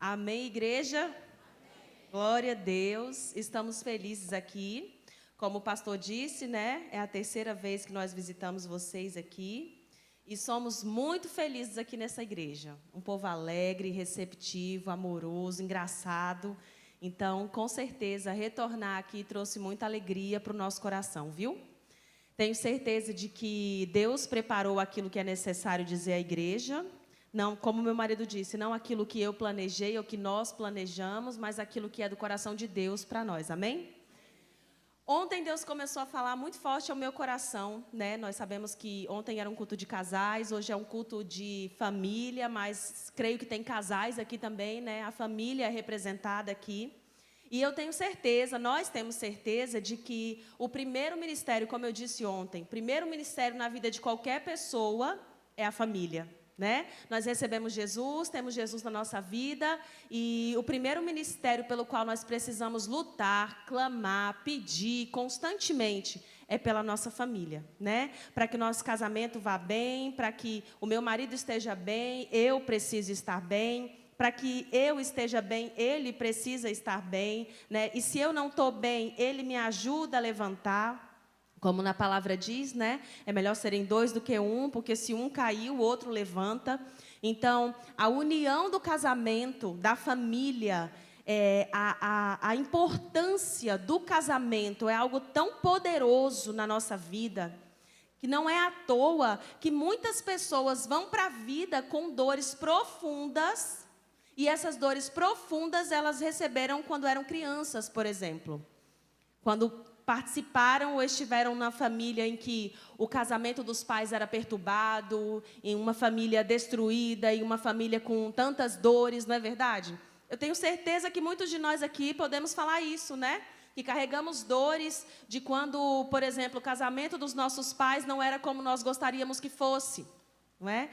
Amém, igreja? Amém. Glória a Deus. Estamos felizes aqui. Como o pastor disse, né? É a terceira vez que nós visitamos vocês aqui. E somos muito felizes aqui nessa igreja. Um povo alegre, receptivo, amoroso, engraçado. Então, com certeza, retornar aqui trouxe muita alegria para o nosso coração, viu? Tenho certeza de que Deus preparou aquilo que é necessário dizer à igreja. Não, como meu marido disse, não aquilo que eu planejei ou que nós planejamos, mas aquilo que é do coração de Deus para nós, amém? Ontem Deus começou a falar muito forte ao meu coração, né? Nós sabemos que ontem era um culto de casais, hoje é um culto de família, mas creio que tem casais aqui também, né? A família é representada aqui. E eu tenho certeza, nós temos certeza de que o primeiro ministério, como eu disse ontem, o primeiro ministério na vida de qualquer pessoa é a família. Né? Nós recebemos Jesus, temos Jesus na nossa vida e o primeiro ministério pelo qual nós precisamos lutar, clamar, pedir constantemente é pela nossa família, né? Para que o nosso casamento vá bem, para que o meu marido esteja bem, eu preciso estar bem, para que eu esteja bem, ele precisa estar bem, né? E se eu não estou bem, ele me ajuda a levantar. Como na palavra diz, né? É melhor serem dois do que um, porque se um cair, o outro levanta. Então, a união do casamento, da família, a importância do casamento é algo tão poderoso na nossa vida, que não é à toa que muitas pessoas vão para a vida com dores profundas, e essas dores profundas elas receberam quando eram crianças, por exemplo. Quando participaram ou estiveram na família em que o casamento dos pais era perturbado, em uma família destruída, em uma família com tantas dores, não é verdade? Eu tenho certeza que muitos de nós aqui podemos falar isso, né? Que carregamos dores de quando, por exemplo, o casamento dos nossos pais não era como nós gostaríamos que fosse, não é?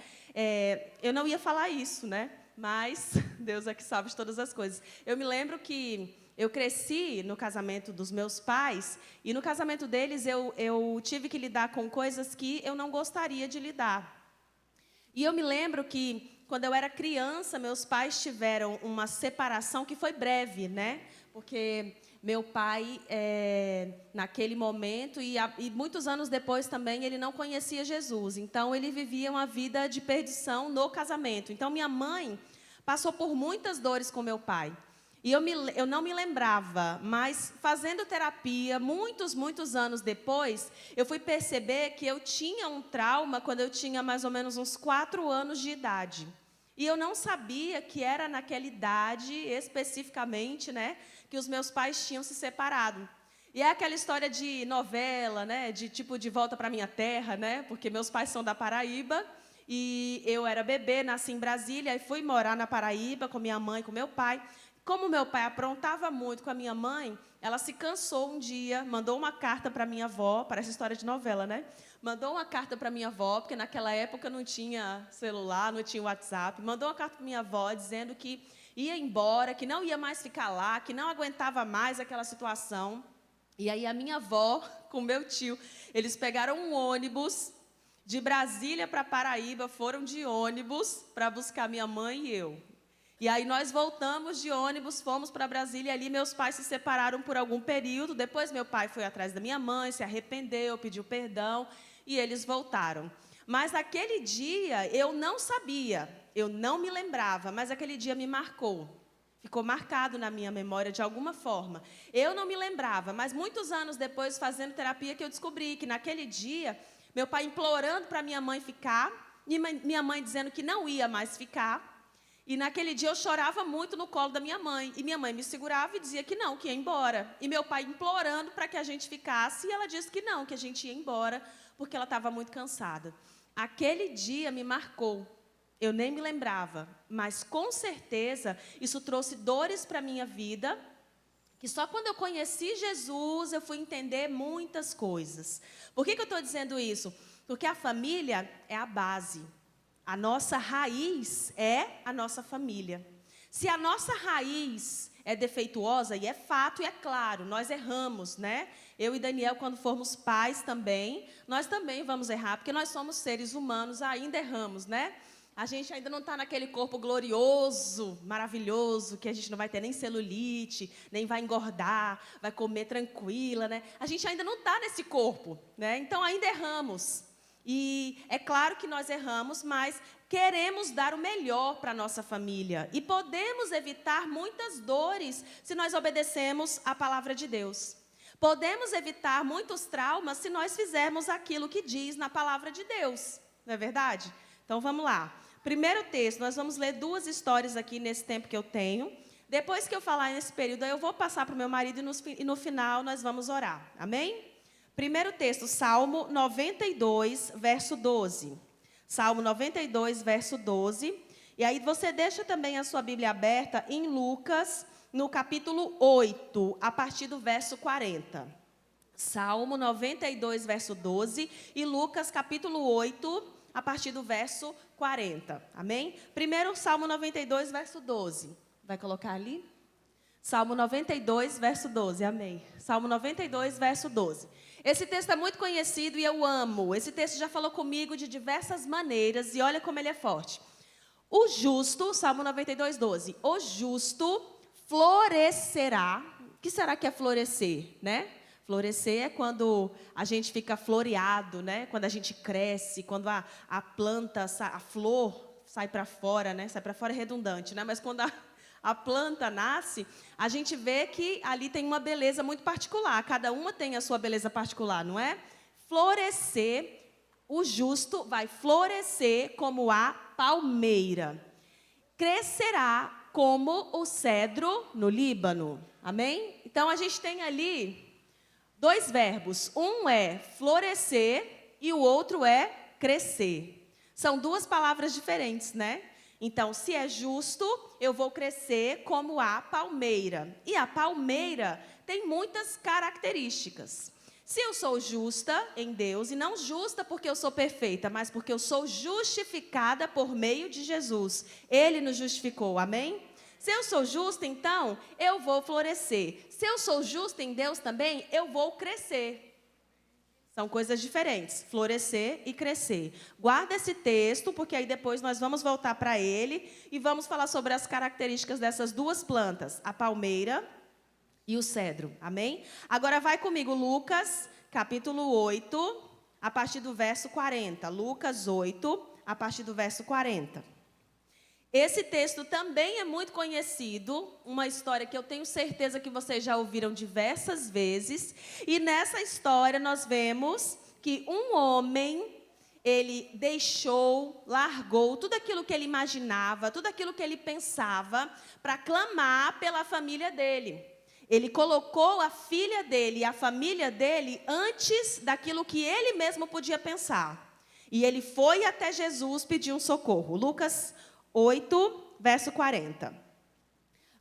Eu não ia falar isso, né? Mas Deus é que sabe de todas as coisas. Eu me lembro que eu cresci no casamento dos meus pais e no casamento deles eu tive que lidar com coisas que eu não gostaria de lidar. E eu me lembro que quando eu era criança, meus pais tiveram uma separação que foi breve, né? Porque meu pai, naquele momento, e muitos anos depois também, ele não conhecia Jesus. Então, ele vivia uma vida de perdição no casamento. Então, minha mãe passou por muitas dores com meu pai. E eu não me lembrava, mas fazendo terapia, muitos anos depois, eu fui perceber que eu tinha um trauma quando eu tinha mais ou menos uns 4 anos de idade. E eu não sabia que era naquela idade, especificamente, né, que os meus pais tinham se separado. E é aquela história de novela, né, de tipo de volta para minha terra, né, porque meus pais são da Paraíba. E eu era bebê, nasci em Brasília, e fui morar na Paraíba com minha mãe, com meu pai. Como meu pai aprontava muito com a minha mãe, ela se cansou um dia, mandou uma carta para minha avó, parece história de novela, né? Mandou uma carta para minha avó, porque naquela época não tinha celular, não tinha WhatsApp. Mandou uma carta para minha avó dizendo que ia embora, que não ia mais ficar lá, que não aguentava mais aquela situação. E aí a minha avó, com meu tio, eles pegaram um ônibus de Brasília para Paraíba, foram de ônibus para buscar minha mãe e eu. E aí nós voltamos de ônibus, fomos para Brasília, e ali meus pais se separaram por algum período. Depois meu pai foi atrás da minha mãe, se arrependeu, pediu perdão, e eles voltaram. Mas naquele dia eu não sabia, eu não me lembrava, mas aquele dia me marcou. Ficou marcado na minha memória de alguma forma. Eu não me lembrava, mas muitos anos depois, fazendo terapia, que eu descobri que naquele dia, meu pai implorando para minha mãe ficar, e minha mãe dizendo que não ia mais ficar. E naquele dia eu chorava muito no colo da minha mãe. E minha mãe me segurava e dizia que não, que ia embora. E meu pai implorando para que a gente ficasse. E ela disse que não, que a gente ia embora, porque ela estava muito cansada. Aquele dia me marcou. Eu nem me lembrava. Mas com certeza isso trouxe dores para a minha vida. Que só quando eu conheci Jesus eu fui entender muitas coisas. Por que eu estou dizendo isso? Porque a família é a base. A nossa raiz é a nossa família. Se a nossa raiz é defeituosa, e é fato e é claro, nós erramos, né? Eu e Daniel, quando formos pais também, nós também vamos errar, porque nós somos seres humanos, ainda erramos, né? A gente ainda não está naquele corpo glorioso, maravilhoso, que a gente não vai ter nem celulite, nem vai engordar, vai comer tranquila, né? A gente ainda não está nesse corpo, né? Então ainda erramos. E é claro que nós erramos, mas queremos dar o melhor para a nossa família. E podemos evitar muitas dores se nós obedecemos à palavra de Deus. Podemos evitar muitos traumas se nós fizermos aquilo que diz na palavra de Deus. Não é verdade? Então vamos lá. Primeiro texto, nós vamos ler 2 histórias aqui nesse tempo que eu tenho. Depois que eu falar nesse período, eu vou passar para o meu marido e no final nós vamos orar. Amém? Primeiro texto, Salmo 92, verso 12. Salmo 92, verso 12. E aí você deixa também a sua Bíblia aberta em Lucas, no capítulo 8, a partir do verso 40. Salmo 92, verso 12. E Lucas, capítulo 8, a partir do verso 40. Amém? Primeiro, Salmo 92, verso 12. Vai colocar ali? Salmo 92, verso 12. Amém. Salmo 92, verso 12. Esse texto é muito conhecido e eu amo. Esse texto já falou comigo de diversas maneiras e olha como ele é forte. O justo, Salmo 92, 12. O justo florescerá. O que será que é florescer, né? Florescer é quando a gente fica floreado, né? Quando a gente cresce, quando a planta, a flor sai para fora, né? Sai para fora é redundante, né? Mas quando a planta nasce, a gente vê que ali tem uma beleza muito particular. Cada uma tem a sua beleza particular, não é? Florescer, o justo vai florescer como a palmeira. Crescerá como o cedro no Líbano. Amém? Então, a gente tem ali 2 verbos. Um é florescer e o outro é crescer. São 2 palavras diferentes, né? Então, se é justo, eu vou crescer como a palmeira. E a palmeira tem muitas características. Se eu sou justa em Deus, e não justa porque eu sou perfeita, mas porque eu sou justificada por meio de Jesus. Ele nos justificou, amém? Se eu sou justa, então, eu vou florescer. Se eu sou justa em Deus também, eu vou crescer. São coisas diferentes, florescer e crescer. Guarda esse texto, porque aí depois nós vamos voltar para ele e vamos falar sobre as características dessas 2 plantas, a palmeira e o cedro, amém? Agora vai comigo, Lucas, capítulo 8, a partir do verso 40. Lucas 8, a partir do verso 40. Esse texto também é muito conhecido, uma história que eu tenho certeza que vocês já ouviram diversas vezes. E nessa história nós vemos que um homem, ele largou tudo aquilo que ele imaginava, tudo aquilo que ele pensava, para clamar pela família dele. Ele colocou a filha dele e a família dele antes daquilo que ele mesmo podia pensar. E ele foi até Jesus pedir um socorro. Lucas 8, verso 40.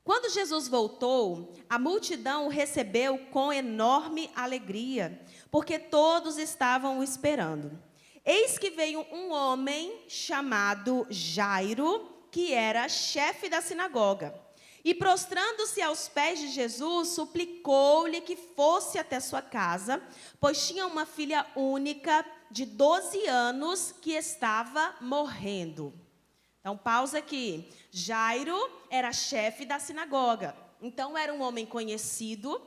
Quando Jesus voltou, a multidão o recebeu com enorme alegria, porque todos estavam o esperando. Eis que veio um homem chamado Jairo, que era chefe da sinagoga. E prostrando-se aos pés de Jesus, suplicou-lhe que fosse até sua casa, pois tinha uma filha única de 12 anos que estava morrendo. Então, pausa aqui. Jairo era chefe da sinagoga. Então, era um homem conhecido,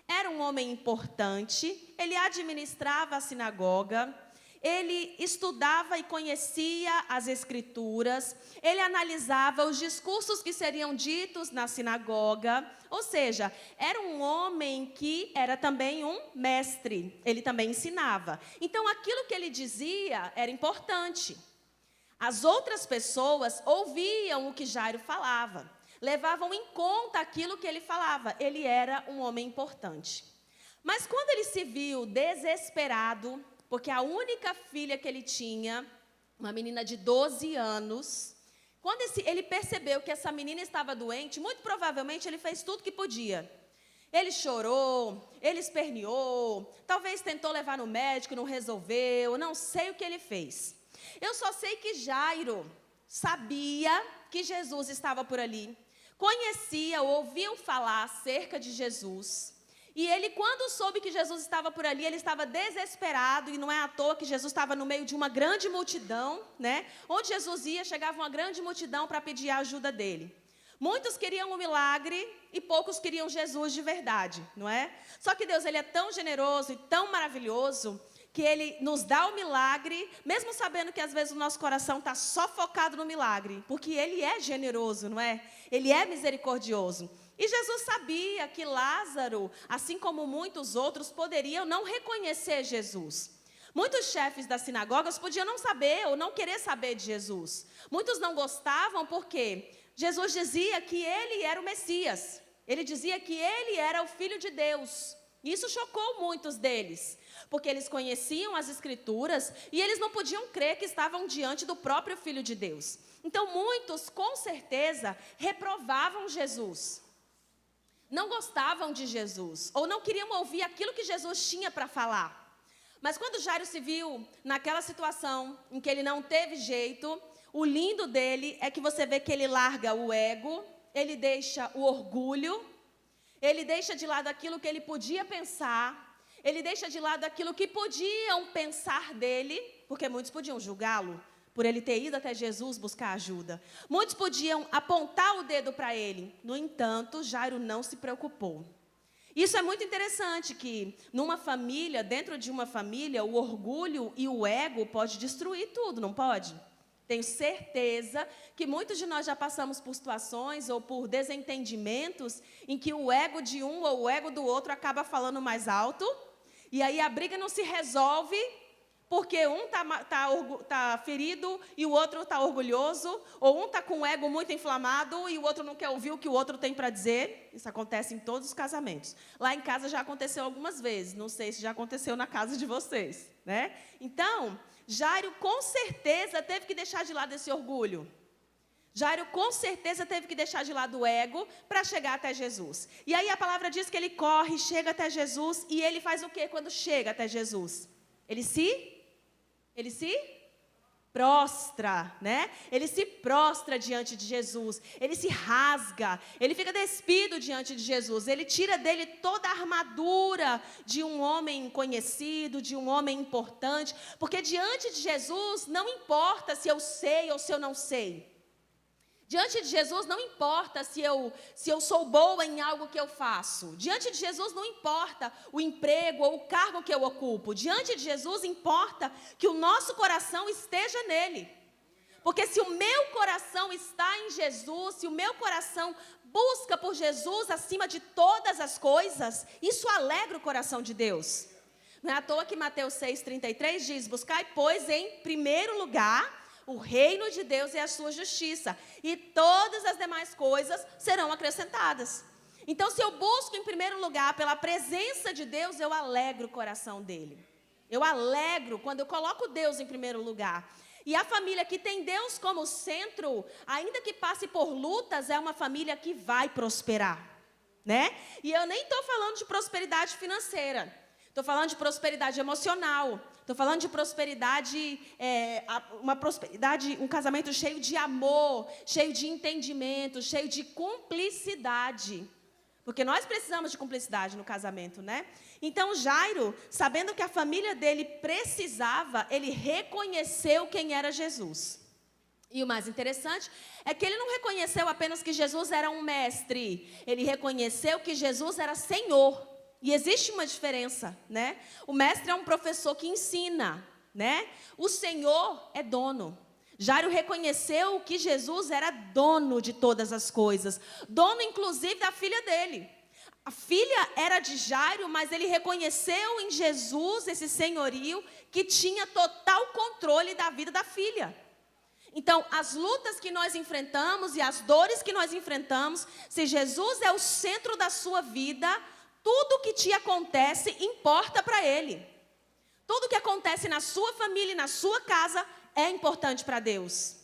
era um homem importante, ele administrava a sinagoga, ele estudava e conhecia as escrituras, ele analisava os discursos que seriam ditos na sinagoga, ou seja, era um homem que era também um mestre, ele também ensinava. Então, aquilo que ele dizia era importante. As outras pessoas ouviam o que Jairo falava, levavam em conta aquilo que ele falava. Ele era um homem importante. Mas quando ele se viu desesperado, porque a única filha que ele tinha, uma menina de 12 anos, quando ele percebeu que essa menina estava doente, muito provavelmente ele fez tudo que podia. Ele chorou, ele esperneou, talvez tentou levar no médico, não resolveu, não sei o que ele fez. Eu só sei que Jairo sabia que Jesus estava por ali, conhecia, ouviu falar acerca de Jesus. E ele, quando soube que Jesus estava por ali, ele estava desesperado, e não é à toa que Jesus estava no meio de uma grande multidão, né? Onde Jesus ia, chegava uma grande multidão para pedir a ajuda dele. Muitos queriam um milagre e poucos queriam Jesus de verdade, não é? Só que Deus, ele é tão generoso e tão maravilhoso que ele nos dá o milagre, mesmo sabendo que às vezes o nosso coração está só focado no milagre, porque ele é generoso, não é? Ele é misericordioso. E Jesus sabia que Lázaro, assim como muitos outros, poderiam não reconhecer Jesus. Muitos chefes das sinagogas podiam não saber ou não querer saber de Jesus. Muitos não gostavam porque Jesus dizia que ele era o Messias. Ele dizia que ele era o Filho de Deus. Isso chocou muitos deles, porque eles conheciam as Escrituras e eles não podiam crer que estavam diante do próprio Filho de Deus. Então, muitos, com certeza, reprovavam Jesus. Não gostavam de Jesus, ou não queriam ouvir aquilo que Jesus tinha para falar. Mas quando Jairo se viu naquela situação em que ele não teve jeito, o lindo dele é que você vê que ele larga o ego, ele deixa o orgulho, ele deixa de lado aquilo que ele podia pensar, ele deixa de lado aquilo que podiam pensar dele, porque muitos podiam julgá-lo por ele ter ido até Jesus buscar ajuda. Muitos podiam apontar o dedo para ele. No entanto, Jairo não se preocupou. Isso é muito interessante, que numa família, dentro de uma família, o orgulho e o ego pode destruir tudo, não pode? Tenho certeza que muitos de nós já passamos por situações ou por desentendimentos em que o ego de um ou o ego do outro acaba falando mais alto, e aí a briga não se resolve porque um tá ferido e o outro está orgulhoso, ou um está com o ego muito inflamado e o outro não quer ouvir o que o outro tem para dizer. Isso acontece em todos os casamentos. Lá em casa já aconteceu algumas vezes, não sei se já aconteceu na casa de vocês, né? Então, Jairo com certeza teve que deixar de lado esse orgulho. Jairo com certeza teve que deixar de lado o ego para chegar até Jesus. E aí a palavra diz que ele corre, chega até Jesus, e ele faz o quê quando chega até Jesus? Ele se prostra, né? Ele se prostra diante de Jesus, ele se rasga, ele fica despido diante de Jesus, ele tira dele toda a armadura de um homem conhecido, de um homem importante, porque diante de Jesus não importa se eu sei ou se eu não sei. Diante de Jesus não importa se eu sou boa em algo que eu faço. Diante de Jesus não importa o emprego ou o cargo que eu ocupo. Diante de Jesus importa que o nosso coração esteja nele. Porque se o meu coração está em Jesus, se o meu coração busca por Jesus acima de todas as coisas, isso alegra o coração de Deus. Não é à toa que Mateus 6,33 diz: buscai, pois, em primeiro lugar o reino de Deus e a sua justiça, e todas as demais coisas serão acrescentadas. Então, se eu busco em primeiro lugar pela presença de Deus, eu alegro o coração dele. Eu alegro quando eu coloco Deus em primeiro lugar. E a família que tem Deus como centro, ainda que passe por lutas, é uma família que vai prosperar, né? E eu nem estou falando de prosperidade financeira. Estou falando de prosperidade emocional. Estou falando de prosperidade, uma prosperidade, um casamento cheio de amor, cheio de entendimento, cheio de cumplicidade. Porque nós precisamos de cumplicidade no casamento, né? Então, Jairo, sabendo que a família dele precisava, ele reconheceu quem era Jesus. E o mais interessante é que ele não reconheceu apenas que Jesus era um mestre. Ele reconheceu que Jesus era Senhor. E existe uma diferença, né? O mestre é um professor que ensina, né? O Senhor é dono. Jairo reconheceu que Jesus era dono de todas as coisas, dono inclusive da filha dele. A filha era de Jairo, mas ele reconheceu em Jesus esse senhorio que tinha total controle da vida da filha. Então, as lutas que nós enfrentamos e as dores que nós enfrentamos, se Jesus é o centro da sua vida, tudo que te acontece importa para Ele. Tudo que acontece na sua família e na sua casa é importante para Deus.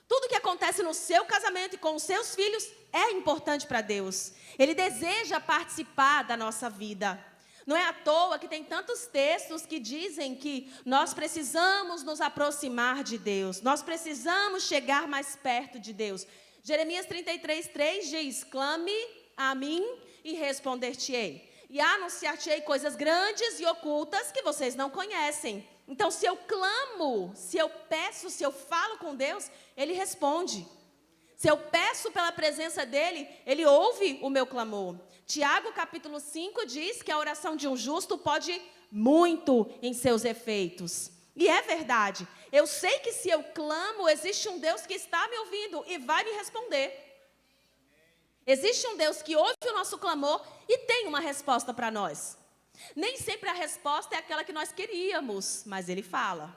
Tudo que acontece no seu casamento e com os seus filhos é importante para Deus. Ele deseja participar da nossa vida. Não é à toa que tem tantos textos que dizem que nós precisamos nos aproximar de Deus. Nós precisamos chegar mais perto de Deus. Jeremias 33:3 diz: clame a mim e responder-te-ei. e anunciar-te-ei coisas grandes e ocultas que vocês não conhecem. Então, se eu clamo, se eu peço, se eu falo com Deus, Ele responde. Se eu peço pela presença dEle, Ele ouve o meu clamor. Tiago, capítulo 5, diz que a oração de um justo pode muito em seus efeitos. E é verdade. Eu sei que se eu clamo, existe um Deus que está me ouvindo e vai me responder. Existe um Deus que ouve o nosso clamor e tem uma resposta para nós. Nem sempre a resposta é aquela que nós queríamos, mas Ele fala.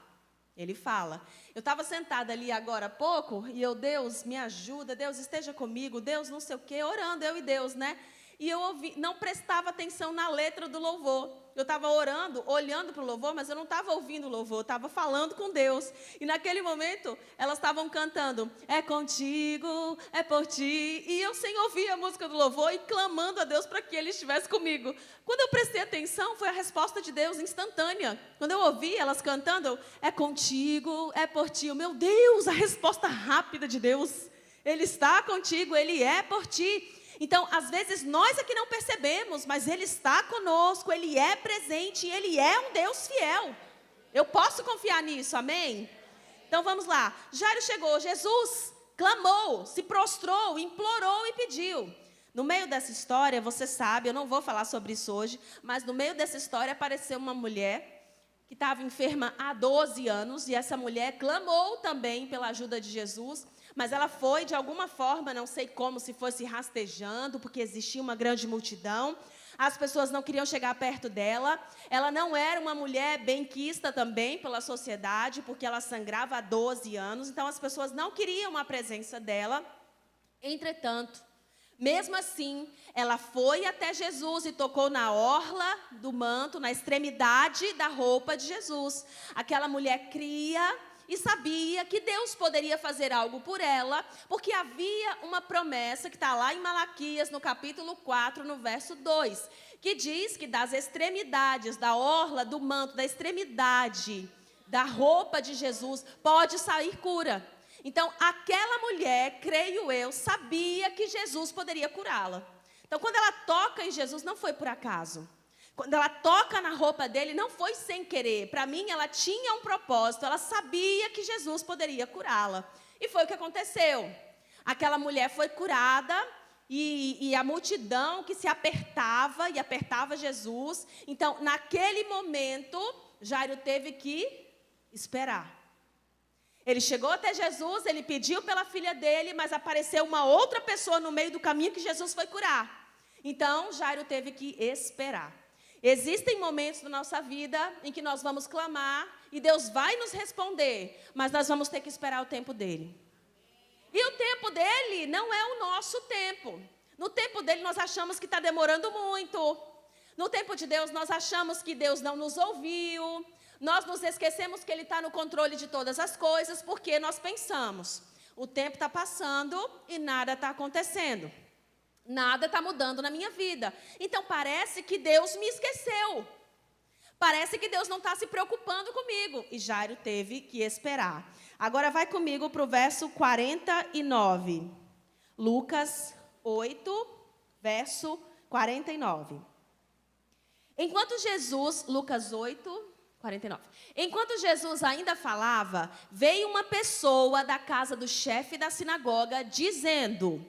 Ele fala. Eu estava sentada ali agora há pouco e Deus, me ajuda, Deus esteja comigo, Deus não sei o quê, orando, eu e Deus, né? E eu não prestava atenção na letra do louvor. Eu estava orando, olhando para o louvor, mas eu não estava ouvindo o louvor, eu estava falando com Deus. E naquele momento, elas estavam cantando, é contigo, é por ti. E eu sem ouvir a música do louvor e clamando a Deus para que Ele estivesse comigo. Quando eu prestei atenção, foi a resposta de Deus instantânea. Quando eu ouvi elas cantando, é contigo, é por ti. Meu Deus, a resposta rápida de Deus. Ele está contigo, Ele é por ti. Então, às vezes, nós é que não percebemos, mas Ele está conosco, Ele é presente e Ele é um Deus fiel. Eu posso confiar nisso, amém? Então, vamos lá. Jairo chegou, Jesus clamou, se prostrou, implorou e pediu. No meio dessa história, você sabe, eu não vou falar sobre isso hoje, mas no meio dessa história apareceu uma mulher que estava enferma há 12 anos, e essa mulher clamou também pela ajuda de Jesus. Mas ela foi, de alguma forma, não sei como, se fosse rastejando, porque existia uma grande multidão. As pessoas não queriam chegar perto dela. Ela não era uma mulher benquista também pela sociedade, porque ela sangrava há 12 anos. Então, as pessoas não queriam a presença dela. Entretanto, mesmo assim, ela foi até Jesus e tocou na orla do manto, na extremidade da roupa de Jesus. Aquela mulher cria e sabia que Deus poderia fazer algo por ela, porque havia uma promessa que está lá em Malaquias, no capítulo 4, no verso 2, que diz que das extremidades, da orla, do manto, da extremidade, da roupa de Jesus, pode sair cura. Então, aquela mulher, creio eu, sabia que Jesus poderia curá-la. Então, quando ela toca em Jesus, não foi por acaso. Quando ela toca na roupa dele, não foi sem querer. Para mim, ela tinha um propósito. Ela sabia que Jesus poderia curá-la. E foi o que aconteceu. Aquela mulher foi curada e a multidão que se apertava e apertava Jesus. Então, naquele momento, Jairo teve que esperar. Ele chegou até Jesus, ele pediu pela filha dele, mas apareceu uma outra pessoa no meio do caminho que Jesus foi curar. Então, Jairo teve que esperar. Existem momentos da nossa vida em que nós vamos clamar e Deus vai nos responder, mas nós vamos ter que esperar o tempo dele. E o tempo dele não é o nosso tempo. No tempo dele nós achamos que está demorando muito. No tempo de Deus nós achamos que Deus não nos ouviu. Nós nos esquecemos que Ele está no controle de todas as coisas, porque nós pensamos, o tempo está passando e nada está acontecendo. Nada está mudando na minha vida. Então, parece que Deus me esqueceu. Parece que Deus não está se preocupando comigo. E Jairo teve que esperar. Agora, vai comigo para o verso 49. Lucas 8, verso 49. Enquanto Jesus, Lucas 8, 49. Enquanto Jesus ainda falava, veio uma pessoa da casa do chefe da sinagoga, dizendo: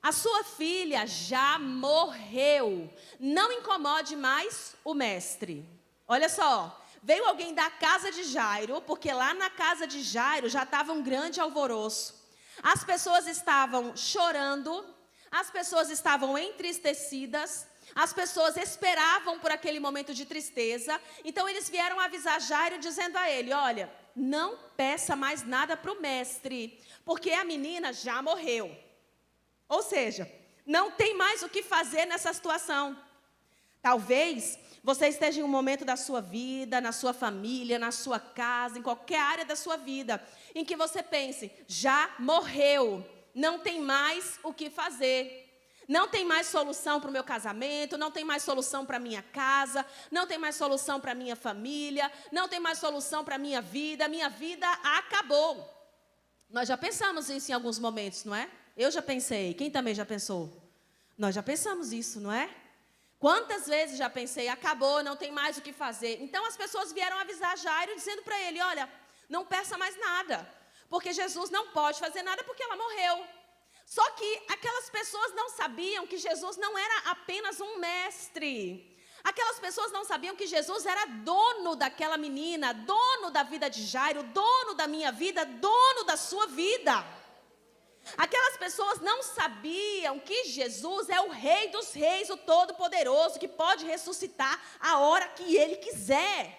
a sua filha já morreu, não incomode mais o mestre. Olha só, veio alguém da casa de Jairo, porque lá na casa de Jairo já estava um grande alvoroço. As pessoas estavam chorando, as pessoas estavam entristecidas, as pessoas esperavam por aquele momento de tristeza. Então eles vieram avisar Jairo, dizendo a ele: olha, não peça mais nada para o mestre, porque a menina já morreu. Ou seja, não tem mais o que fazer nessa situação. Talvez você esteja em um momento da sua vida, na sua família, na sua casa, em qualquer área da sua vida, em que você pense: já morreu, não tem mais o que fazer. Não tem mais solução para o meu casamento, não tem mais solução para a minha casa, não tem mais solução para a minha família, não tem mais solução para a minha vida acabou. Nós já pensamos isso em alguns momentos, não é? Eu já pensei, quem também já pensou? Nós já pensamos isso, não é? Quantas vezes já pensei, acabou, não tem mais o que fazer. Então as pessoas vieram avisar Jairo, dizendo para ele, olha, não peça mais nada, porque Jesus não pode fazer nada porque ela morreu. Só que aquelas pessoas não sabiam que Jesus não era apenas um mestre. Aquelas pessoas não sabiam que Jesus era dono daquela menina, dono da vida de Jairo, dono da minha vida, dono da sua vida. Aquelas pessoas não sabiam que Jesus é o Rei dos Reis, o Todo-Poderoso, que pode ressuscitar a hora que Ele quiser.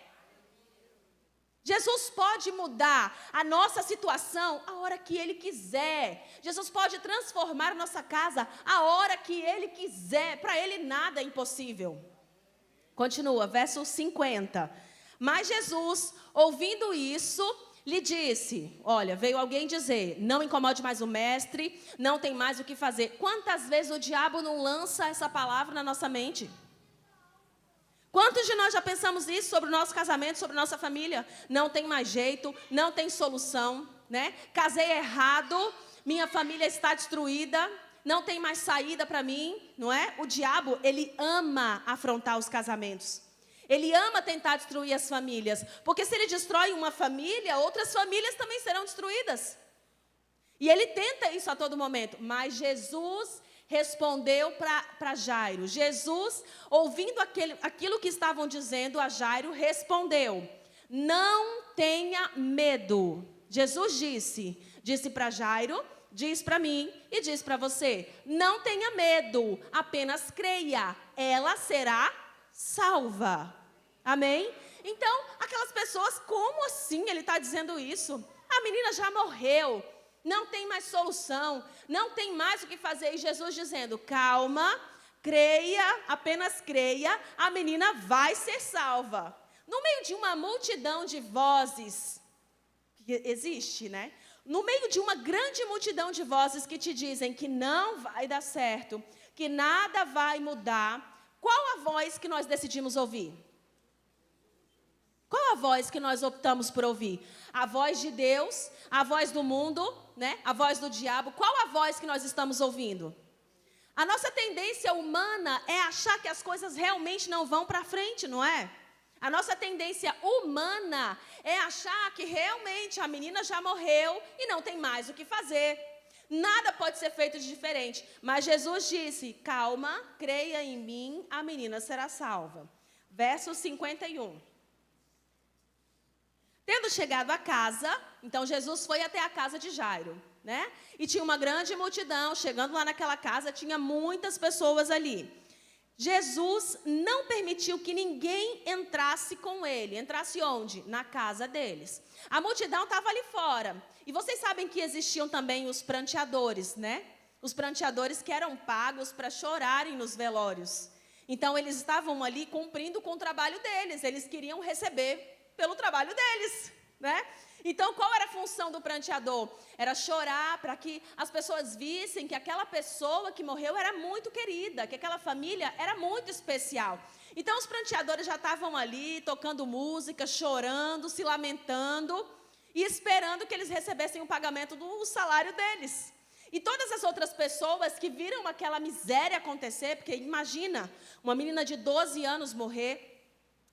Jesus pode mudar a nossa situação a hora que Ele quiser. Jesus pode transformar a nossa casa a hora que Ele quiser. Para Ele nada é impossível. Continua, verso 50. Mas Jesus, ouvindo isso, lhe disse, olha, veio alguém dizer, não incomode mais o mestre, não tem mais o que fazer. Quantas vezes o diabo não lança essa palavra na nossa mente? Quantos de nós já pensamos isso sobre o nosso casamento, sobre a nossa família? Não tem mais jeito, não tem solução, né? Casei errado, minha família está destruída, não tem mais saída para mim, não é? O diabo, ele ama afrontar os casamentos. Ele ama tentar destruir as famílias, porque se ele destrói uma família, outras famílias também serão destruídas. E ele tenta isso a todo momento, mas Jesus respondeu para Jairo. Jesus, ouvindo aquilo que estavam dizendo a Jairo, respondeu, não tenha medo. Jesus disse para Jairo, diz para mim e diz para você, não tenha medo, apenas creia, ela será salva. Amém? Então, aquelas pessoas, como assim ele está dizendo isso? A menina já morreu, não tem mais solução, não tem mais o que fazer. E Jesus dizendo, calma, creia, apenas creia, a menina vai ser salva. No meio de uma multidão de vozes, que existe, né? No meio de uma grande multidão de vozes que te dizem que não vai dar certo, que nada vai mudar, qual a voz que nós decidimos ouvir? Qual a voz que nós optamos por ouvir? A voz de Deus, a voz do mundo, né? A voz do diabo. Qual a voz que nós estamos ouvindo? A nossa tendência humana é achar que as coisas realmente não vão para frente, não é? A nossa tendência humana é achar que realmente a menina já morreu e não tem mais o que fazer. Nada pode ser feito de diferente. Mas Jesus disse, calma, creia em mim, a menina será salva. Verso 51. Tendo chegado à casa, então Jesus foi até a casa de Jairo, né? E tinha uma grande multidão, chegando lá naquela casa, tinha muitas pessoas ali. Jesus não permitiu que ninguém entrasse com ele. Entrasse onde? Na casa deles. A multidão estava ali fora. E vocês sabem que existiam também os pranteadores, né? Os pranteadores que eram pagos para chorarem nos velórios. Então, eles estavam ali cumprindo com o trabalho deles. Eles queriam receber pelo trabalho deles, né? Então, qual era a função do pranteador? Era chorar para que as pessoas vissem que aquela pessoa que morreu era muito querida, que aquela família era muito especial. Então, os pranteadores já estavam ali, tocando música, chorando, se lamentando e esperando que eles recebessem o pagamento do salário deles. E todas as outras pessoas que viram aquela miséria acontecer, porque imagina, uma menina de 12 anos morrer,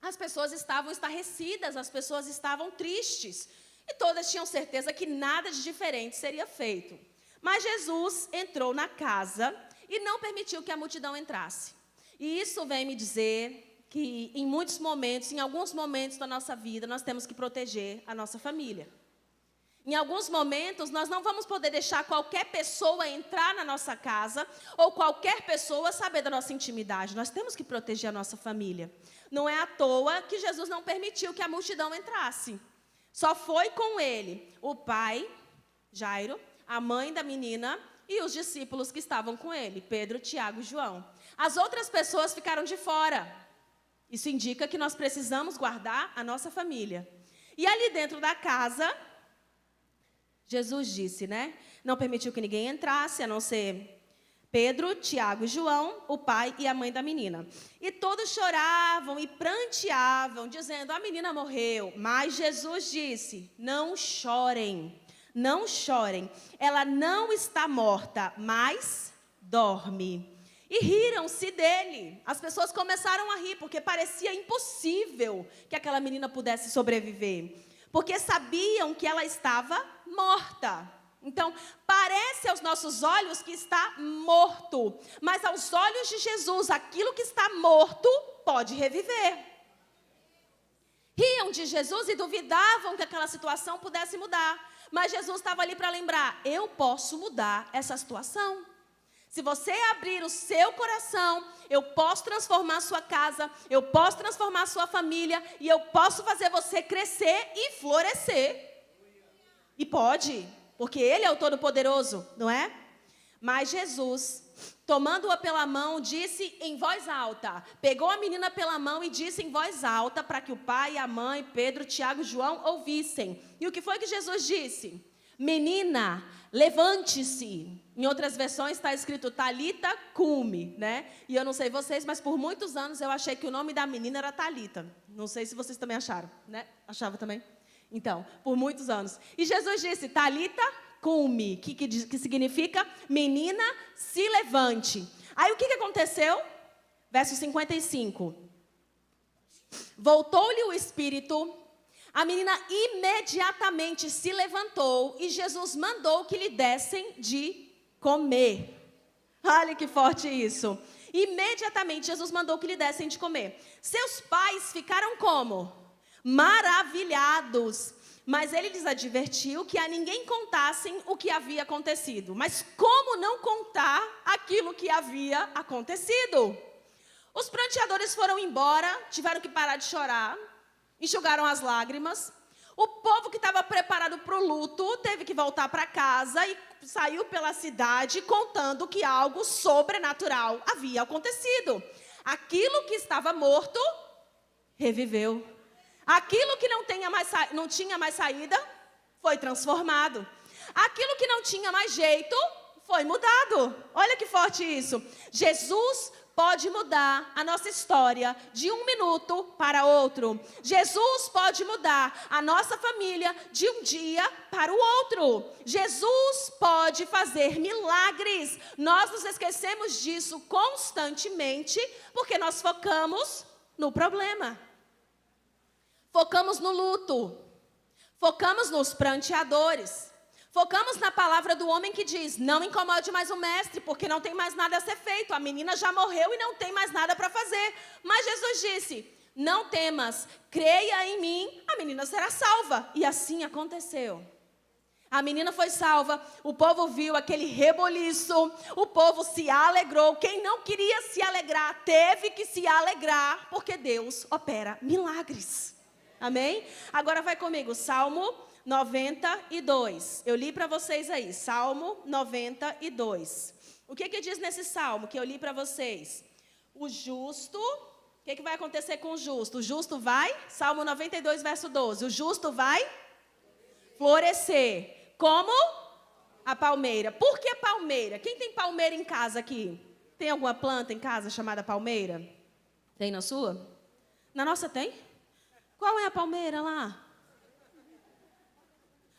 as pessoas estavam estarrecidas, as pessoas estavam tristes. E todas tinham certeza que nada de diferente seria feito. Mas Jesus entrou na casa e não permitiu que a multidão entrasse. E isso vem me dizer que em muitos momentos, em alguns momentos da nossa vida, nós temos que proteger a nossa família. Em alguns momentos, nós não vamos poder deixar qualquer pessoa entrar na nossa casa ou qualquer pessoa saber da nossa intimidade. Nós temos que proteger a nossa família. Não é à toa que Jesus não permitiu que a multidão entrasse. Só foi com ele o pai, Jairo, a mãe da menina e os discípulos que estavam com ele, Pedro, Tiago e João. As outras pessoas ficaram de fora. Isso indica que nós precisamos guardar a nossa família. E ali dentro da casa, Jesus disse, né? Não permitiu que ninguém entrasse, a não ser Pedro, Tiago e João, o pai e a mãe da menina. E todos choravam e pranteavam, dizendo, a menina morreu. Mas Jesus disse, não chorem, não chorem. Ela não está morta, mas dorme. E riram-se dele. As pessoas começaram a rir, porque parecia impossível que aquela menina pudesse sobreviver. Porque sabiam que ela estava morta. Então, parece aos nossos olhos que está morto. Mas aos olhos de Jesus, aquilo que está morto pode reviver. Riam de Jesus e duvidavam que aquela situação pudesse mudar. Mas Jesus estava ali para lembrar, eu posso mudar essa situação. Se você abrir o seu coração, eu posso transformar a sua casa, eu posso transformar a sua família, e eu posso fazer você crescer e florescer. E pode, porque Ele é o Todo-Poderoso, não é? Mas Jesus, tomando-a pela mão, disse em voz alta, pegou a menina pela mão e disse em voz alta, para que o pai, a mãe, Pedro, Tiago e João ouvissem. E o que foi que Jesus disse? Menina, levante-se. Em outras versões está escrito Talita Cumi, né? E eu não sei vocês, mas por muitos anos eu achei que o nome da menina era Talita. Não sei se vocês também acharam, né? Achava também? Então, por muitos anos. E Jesus disse, Talita Cumi, que significa menina, se levante. Aí o que aconteceu? Verso 55. Voltou-lhe o espírito. A menina imediatamente se levantou e Jesus mandou que lhe dessem de comer. Olha que forte isso. Imediatamente Jesus mandou que lhe dessem de comer. Seus pais ficaram como? Maravilhados. Mas ele lhes advertiu que a ninguém contassem o que havia acontecido. Mas como não contar aquilo que havia acontecido? Os pranteadores foram embora, tiveram que parar de chorar. Enxugaram as lágrimas. O povo que estava preparado para o luto teve que voltar para casa e saiu pela cidade contando que algo sobrenatural havia acontecido. Aquilo que estava morto, reviveu. Aquilo que não tinha mais saída, foi transformado. Aquilo que não tinha mais jeito, foi mudado. Olha que forte isso. Jesus pode mudar a nossa história de um minuto para outro. Jesus pode mudar a nossa família de um dia para o outro. Jesus pode fazer milagres. Nós nos esquecemos disso constantemente porque nós focamos no problema. Focamos no luto. Focamos nos pranteadores. Focamos na palavra do homem que diz, não incomode mais o mestre, porque não tem mais nada a ser feito. A menina já morreu e não tem mais nada para fazer. Mas Jesus disse, não temas, creia em mim, a menina será salva. E assim aconteceu. A menina foi salva, o povo viu aquele reboliço, o povo se alegrou. Quem não queria se alegrar, teve que se alegrar, porque Deus opera milagres. Amém? Agora vai comigo, Salmo 92. Eu li para vocês aí, Salmo 92. O que diz nesse salmo que eu li para vocês? O justo, o que vai acontecer com o justo? O justo vai, Salmo 92, verso 12. O justo vai florescer. Como? A palmeira. Por que palmeira? Quem tem palmeira em casa aqui? Tem alguma planta em casa chamada palmeira? Tem na sua? Na nossa tem? Qual é a palmeira lá?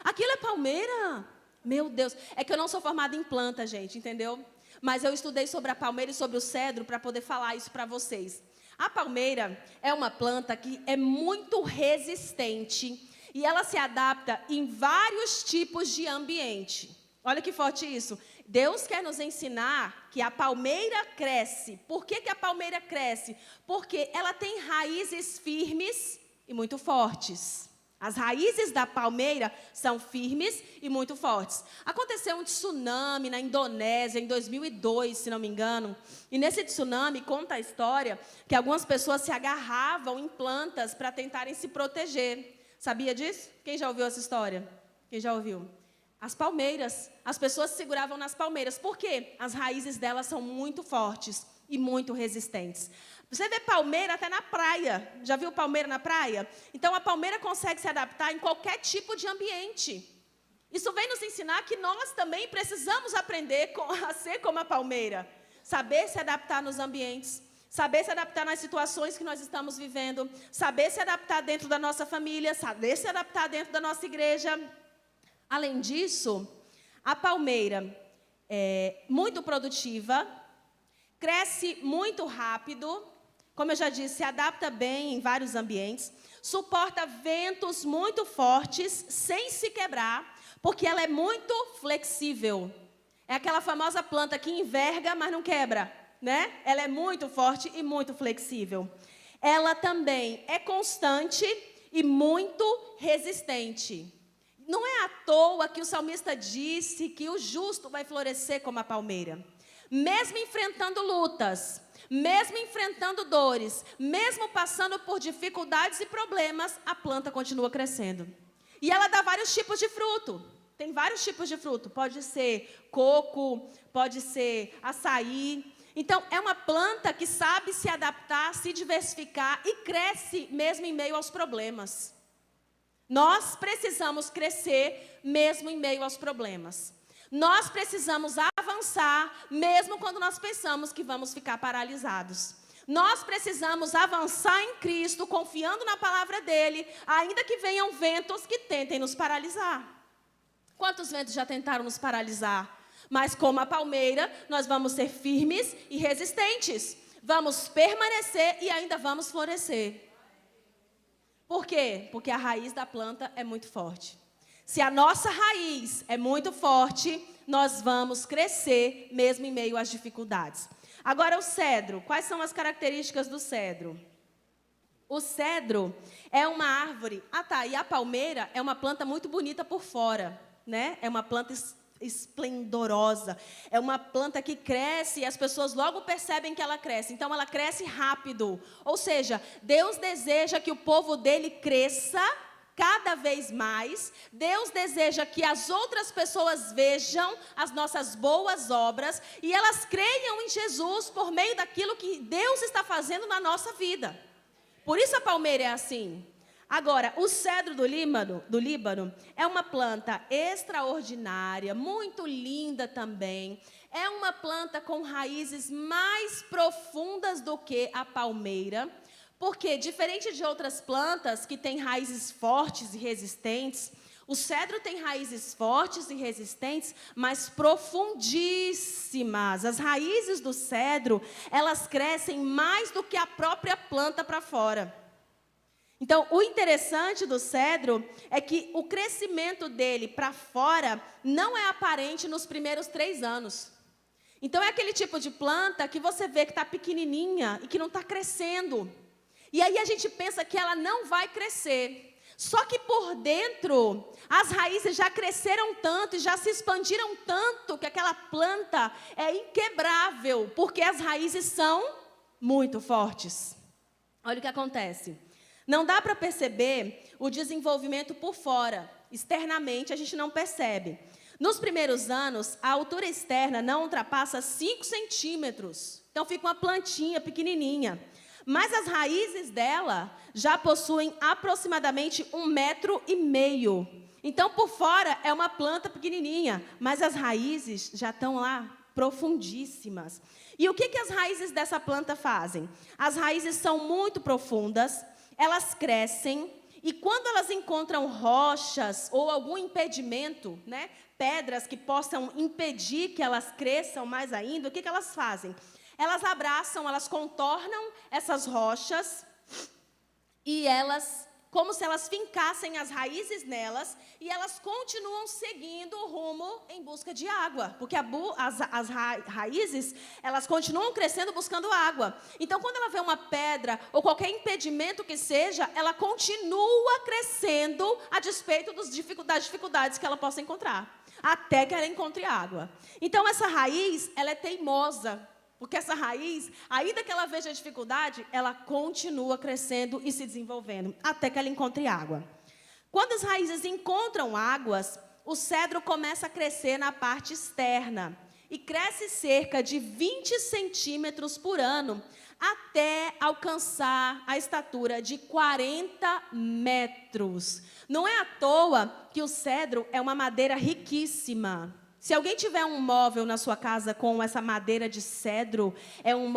Aquilo é palmeira? Meu Deus, é que eu não sou formada em planta, gente, entendeu? Mas eu estudei sobre a palmeira e sobre o cedro para poder falar isso para vocês. A palmeira é uma planta que é muito resistente e ela se adapta em vários tipos de ambiente. Olha que forte isso. Deus quer nos ensinar que a palmeira cresce. Por que a palmeira cresce? Porque ela tem raízes firmes e muito fortes. As raízes da palmeira são firmes e muito fortes. Aconteceu um tsunami na Indonésia em 2002, se não me engano. E nesse tsunami conta a história que algumas pessoas se agarravam em plantas para tentarem se proteger. Sabia disso? Quem já ouviu essa história? Quem já ouviu? As palmeiras. As pessoas se seguravam nas palmeiras. Por quê? As raízes delas são muito fortes e muito resistentes. Você vê palmeira até na praia. Já viu palmeira na praia? Então, a palmeira consegue se adaptar em qualquer tipo de ambiente. Isso vem nos ensinar que nós também precisamos aprender a ser como a palmeira. Saber se adaptar nos ambientes. Saber se adaptar nas situações que nós estamos vivendo. Saber se adaptar dentro da nossa família. Saber se adaptar dentro da nossa igreja. Além disso, a palmeira é muito produtiva. cresce muito rápido, como eu já disse, se adapta bem em vários ambientes, suporta ventos muito fortes sem se quebrar, porque ela é muito flexível. É aquela famosa planta que enverga, mas não quebra, né? Ela é muito forte e muito flexível. Ela também é constante e muito resistente. Não é à toa que o salmista disse que o justo vai florescer como a palmeira. Mesmo enfrentando lutas, mesmo enfrentando dores, mesmo passando por dificuldades e problemas, a planta continua crescendo. E ela dá vários tipos de fruto. Tem vários tipos de fruto. Pode ser coco, pode ser açaí. Então, é uma planta que sabe se adaptar, se diversificar e cresce mesmo em meio aos problemas. Nós precisamos crescer mesmo em meio aos problemas. Nós precisamos avançar mesmo quando nós pensamos que vamos ficar paralisados. Nós precisamos avançar em Cristo, confiando na palavra dele, ainda que venham ventos que tentem nos paralisar. Quantos ventos já tentaram nos paralisar? Mas como a palmeira, nós vamos ser firmes e resistentes. Vamos permanecer e ainda vamos florescer. Por quê? Porque a raiz da planta é muito forte. Se a nossa raiz é muito forte, nós vamos crescer mesmo em meio às dificuldades. Agora o cedro, quais são as características do cedro? O cedro é uma árvore, e a palmeira é uma planta muito bonita por fora, né? É uma planta esplendorosa, é uma planta que cresce e as pessoas logo percebem que ela cresce, então ela cresce rápido, ou seja, Deus deseja que o povo dele cresça cada vez mais, Deus deseja que as outras pessoas vejam as nossas boas obras e elas creiam em Jesus por meio daquilo que Deus está fazendo na nossa vida. Por isso a palmeira é assim. Agora, o cedro do Líbano é uma planta extraordinária, muito linda também. É uma planta com raízes mais profundas do que a palmeira, porque, diferente de outras plantas que têm raízes fortes e resistentes, o cedro tem raízes fortes e resistentes, mas profundíssimas. As raízes do cedro, elas crescem mais do que a própria planta para fora. Então, o interessante do cedro é que o crescimento dele para fora não é aparente nos primeiros 3 anos. Então, é aquele tipo de planta que você vê que está pequenininha e que não está crescendo. E aí a gente pensa que ela não vai crescer. Só que por dentro, as raízes já cresceram tanto e já se expandiram tanto que aquela planta é inquebrável, porque as raízes são muito fortes. Olha o que acontece. Não dá para perceber o desenvolvimento por fora. Externamente, a gente não percebe. Nos primeiros anos, a altura externa não ultrapassa 5 centímetros. Então, fica uma plantinha pequenininha. Mas as raízes dela já possuem aproximadamente 1,5 metros. Então, por fora, é uma planta pequenininha, mas as raízes já estão lá profundíssimas. E o que as raízes dessa planta fazem? As raízes são muito profundas, elas crescem, e quando elas encontram rochas ou algum impedimento, né, pedras que possam impedir que elas cresçam mais ainda, o que elas fazem? Elas abraçam, elas contornam essas rochas e elas, como se elas fincassem as raízes nelas, e elas continuam seguindo o rumo em busca de água, porque as raízes, elas continuam crescendo buscando água. Então, quando ela vê uma pedra ou qualquer impedimento que seja, ela continua crescendo a despeito das dificuldades que ela possa encontrar, até que ela encontre água. Então, essa raiz, ela é teimosa. Porque essa raiz, ainda que ela veja a dificuldade, ela continua crescendo e se desenvolvendo, até que ela encontre água. Quando as raízes encontram águas, o cedro começa a crescer na parte externa. E cresce cerca de 20 centímetros por ano, até alcançar a estatura de 40 metros. Não é à toa que o cedro é uma madeira riquíssima. Se alguém tiver um móvel na sua casa com essa madeira de cedro, é um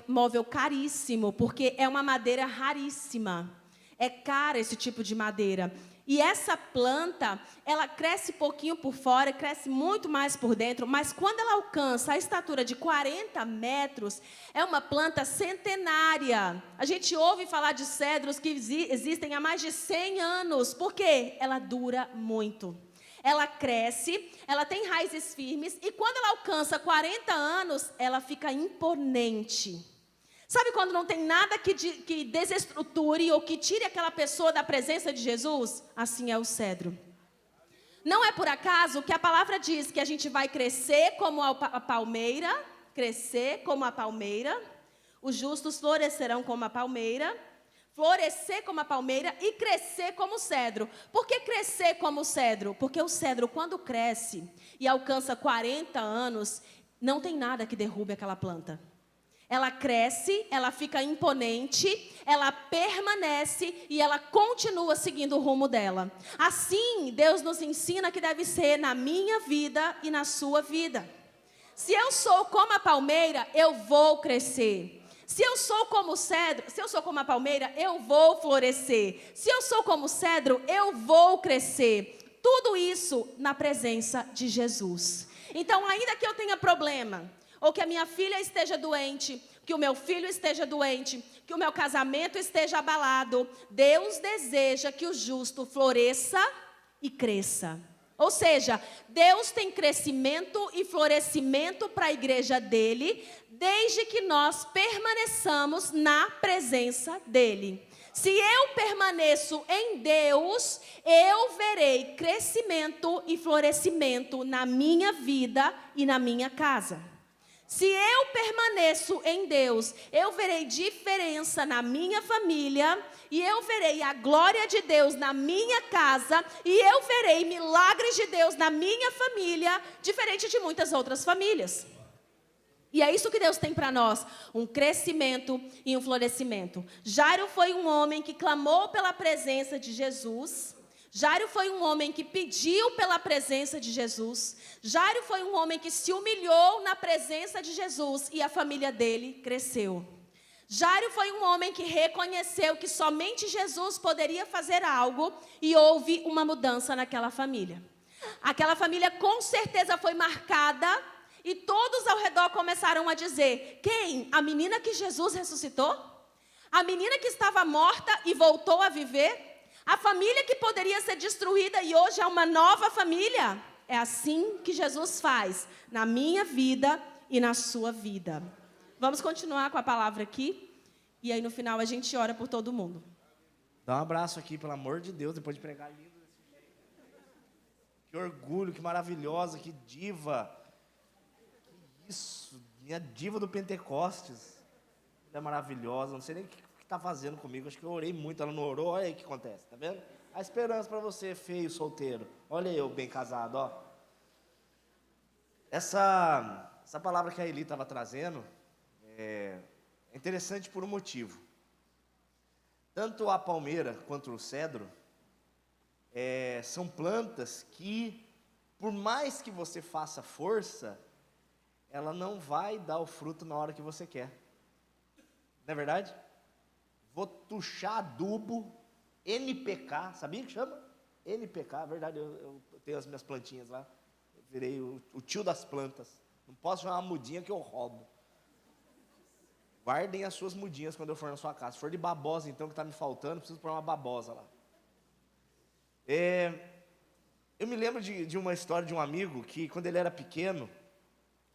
móvel caríssimo, porque é uma madeira raríssima. É cara esse tipo de madeira. E essa planta, ela cresce pouquinho por fora, cresce muito mais por dentro, mas quando ela alcança a estatura de 40 metros, é uma planta centenária. A gente ouve falar de cedros que existem há mais de 100 anos. Por quê? Ela dura muito. Ela cresce, ela tem raízes firmes, e quando ela alcança 40 anos, ela fica imponente. Sabe quando não tem nada que desestruture ou que tire aquela pessoa da presença de Jesus? Assim é o cedro. Não é por acaso que a palavra diz que a gente vai crescer como a palmeira, crescer como a palmeira, os justos florescerão como a palmeira, florescer como a palmeira e crescer como o cedro. Por que crescer como o cedro? Porque o cedro, quando cresce e alcança 40 anos, não tem nada que derrube aquela planta. Ela cresce, ela fica imponente, ela permanece e ela continua seguindo o rumo dela. Assim, Deus nos ensina que deve ser na minha vida e na sua vida. Se eu sou como a palmeira, eu vou crescer. Se eu sou como o cedro, se eu sou como a palmeira, eu vou florescer. Se eu sou como o cedro, eu vou crescer. Tudo isso na presença de Jesus. Então, ainda que eu tenha problema, ou que a minha filha esteja doente, que o meu filho esteja doente, que o meu casamento esteja abalado, Deus deseja que o justo floresça e cresça. Ou seja, Deus tem crescimento e florescimento para a igreja dele, desde que nós permaneçamos na presença dele. Se eu permaneço em Deus, eu verei crescimento e florescimento na minha vida e na minha casa. Se eu permaneço em Deus, eu verei diferença na minha família, e eu verei a glória de Deus na minha casa, e eu verei milagres de Deus na minha família, diferente de muitas outras famílias. E é isso que Deus tem para nós, um crescimento e um florescimento. Jairo foi um homem que clamou pela presença de Jesus. Jairo foi um homem que pediu pela presença de Jesus. Jairo foi um homem que se humilhou na presença de Jesus e a família dele cresceu. Jairo foi um homem que reconheceu que somente Jesus poderia fazer algo e houve uma mudança naquela família. Aquela família com certeza foi marcada e todos ao redor começaram a dizer: quem? A menina que Jesus ressuscitou? A menina que estava morta e voltou a viver? A família que poderia ser destruída e hoje é uma nova família? É assim que Jesus faz na minha vida e na sua vida. Vamos continuar com a palavra aqui. E aí no final a gente ora por todo mundo. Dá um abraço aqui, pelo amor de Deus, depois de pregar lindo desse jeito. Que orgulho, que maravilhosa, que diva. Que isso, minha diva do Pentecostes. Ela é maravilhosa, não sei nem o que está fazendo comigo, acho que eu orei muito, ela não orou, olha aí o que acontece, tá vendo? A esperança para você, feio, solteiro. Olha eu, bem casado, ó. Essa palavra que a Eli estava trazendo é interessante por um motivo. Tanto a palmeira quanto o cedro são plantas que, por mais que você faça força, ela não vai dar o fruto na hora que você quer. Não é verdade? Vou tuchar adubo, NPK, sabia que chama? NPK, é verdade, eu tenho as minhas plantinhas lá, eu virei o tio das plantas, não posso chamar uma mudinha que eu roubo. Guardem as suas mudinhas quando eu for na sua casa. Se for de babosa então que está me faltando, preciso pôr uma babosa lá. Eu me lembro de uma história de um amigo que quando ele era pequeno,